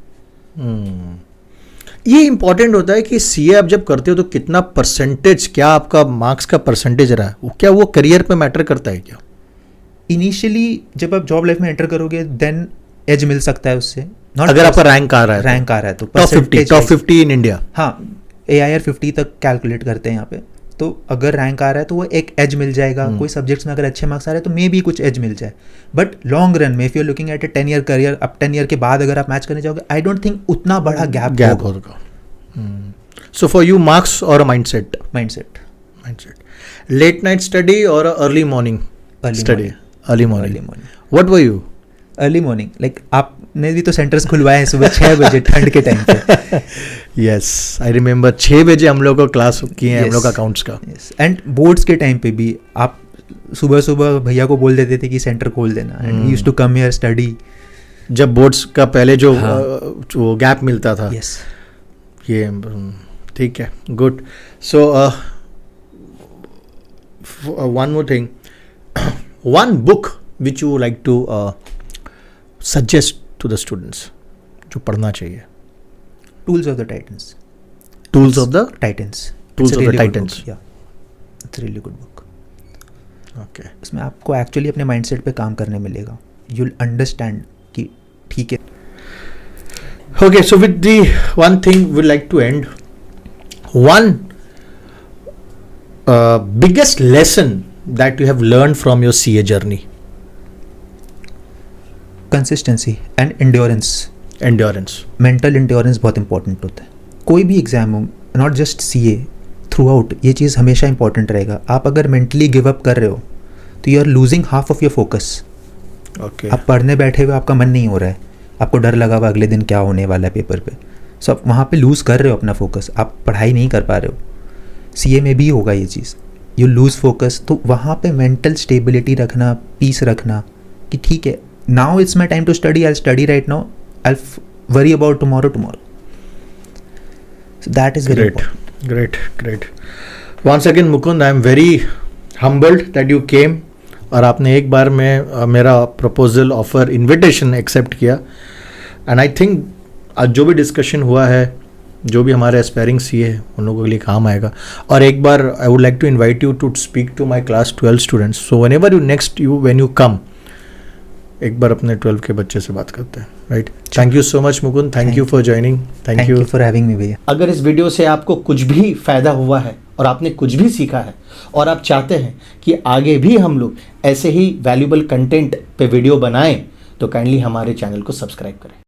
ये इंपॉर्टेंट होता है कि सीए आप जब करते हो तो कितना परसेंटेज, क्या आपका मार्क्स का परसेंटेज रहा है, क्या वो करियर पे मैटर करता है क्या? इनिशियली जब आप जॉब लाइफ में एंटर करोगे देन एज मिल सकता है उससे. अगर आपका रैंक आ रहा है तो टॉप 50 इन इंडिया. हाँ, AIR 50 तक कैलकुलेट करते हैं यहाँ पे. तो अगर रैंक आ रहा है तो वो एक एज मिल जाएगा. कोई सब्जेक्ट्स में अगर अच्छे मार्क्स आ रहे हैं तो मे बी कुछ एज मिल जाए. बट लॉन्ग रन में if you are looking at a 10 year career, अब 10 year के बाद अगर आप मैच करने जाओगे, आई डोंट थिंक उतना बड़ा गैप होगा. सो फॉर यू मार्क्स और माइंडसेट? लेट नाइट स्टडी और early morning study? Early morning. What were you? Early morning, like आपने भी तो सेंटर्स खुलवाए हैं सुबह 6 बजे ठंड के टाइम पे. यस, आई रिमेंबर 6 बजे हम लोग को क्लास किए हैं हम लोग अकाउंट्स का. एंड बोर्ड्स के टाइम पे भी आप सुबह सुबह भैया को बोल देते थे कि सेंटर खोल देना, and used to come here study. जब बोर्ड्स का पहले जो गैप मिलता था. यस, ये ठीक है, good. So one more thing, one book which you like to suggest to the students जो पढ़ना चाहिए. Tools of the Titans. Tools of the Titans. Tools of the Titans. Yeah, it's really good book. Okay. इसमें आपको actually अपने mindset पे काम करने मिलेगा. यू विल अंडरस्टैंड कि ठीक है. Okay, so with the one thing we'd like to end, one biggest lesson that you have learned from your CA journey. Consistency and endurance. Endurance. Mental endurance बहुत important होता है. कोई भी exam हो, not just CA, through out ये चीज़ हमेशा important रहेगा. आप अगर मेंटली गिव अप कर रहे हो तो you are losing half of your focus. Okay. आप पढ़ने बैठे हुए आपका मन नहीं हो रहा है, आपको डर लगा हुआ अगले दिन क्या होने वाला है पेपर पे, सो आप वहाँ पे लूज़ कर रहे हो अपना फोकस, आप पढ़ाई नहीं कर पा रहे हो. CA में भी होगा ये चीज़, यू लूज़ फोकस. तो वहाँ पे मेंटल स्टेबिलिटी रखना, पीस रखना कि ठीक है, now it's my time to study, I study right now, I worry about tomorrow. So that is very important. Great. Once again, Mukund, I am very humbled that you came. और आपने एक बार में मेरा proposal offer invitation accept किया. And I think आज जो भी discussion हुआ है, जो भी हमारे एस्पायरिंग CA है उन लोगों के लिए काम आएगा. और एक बार I would like to invite you to speak to my class 12 students. So whenever when you come, एक बार अपने 12 के बच्चे से बात करते हैं. Right. Thank you so much Mukund. Thank you for joining. Thank you for having me भैया. अगर इस वीडियो से आपको कुछ भी फ़ायदा हुआ है और आपने कुछ भी सीखा है और आप चाहते हैं कि आगे भी हम लोग ऐसे ही वैल्यूबल कंटेंट पे वीडियो बनाएं, तो काइंडली हमारे चैनल को सब्सक्राइब करें.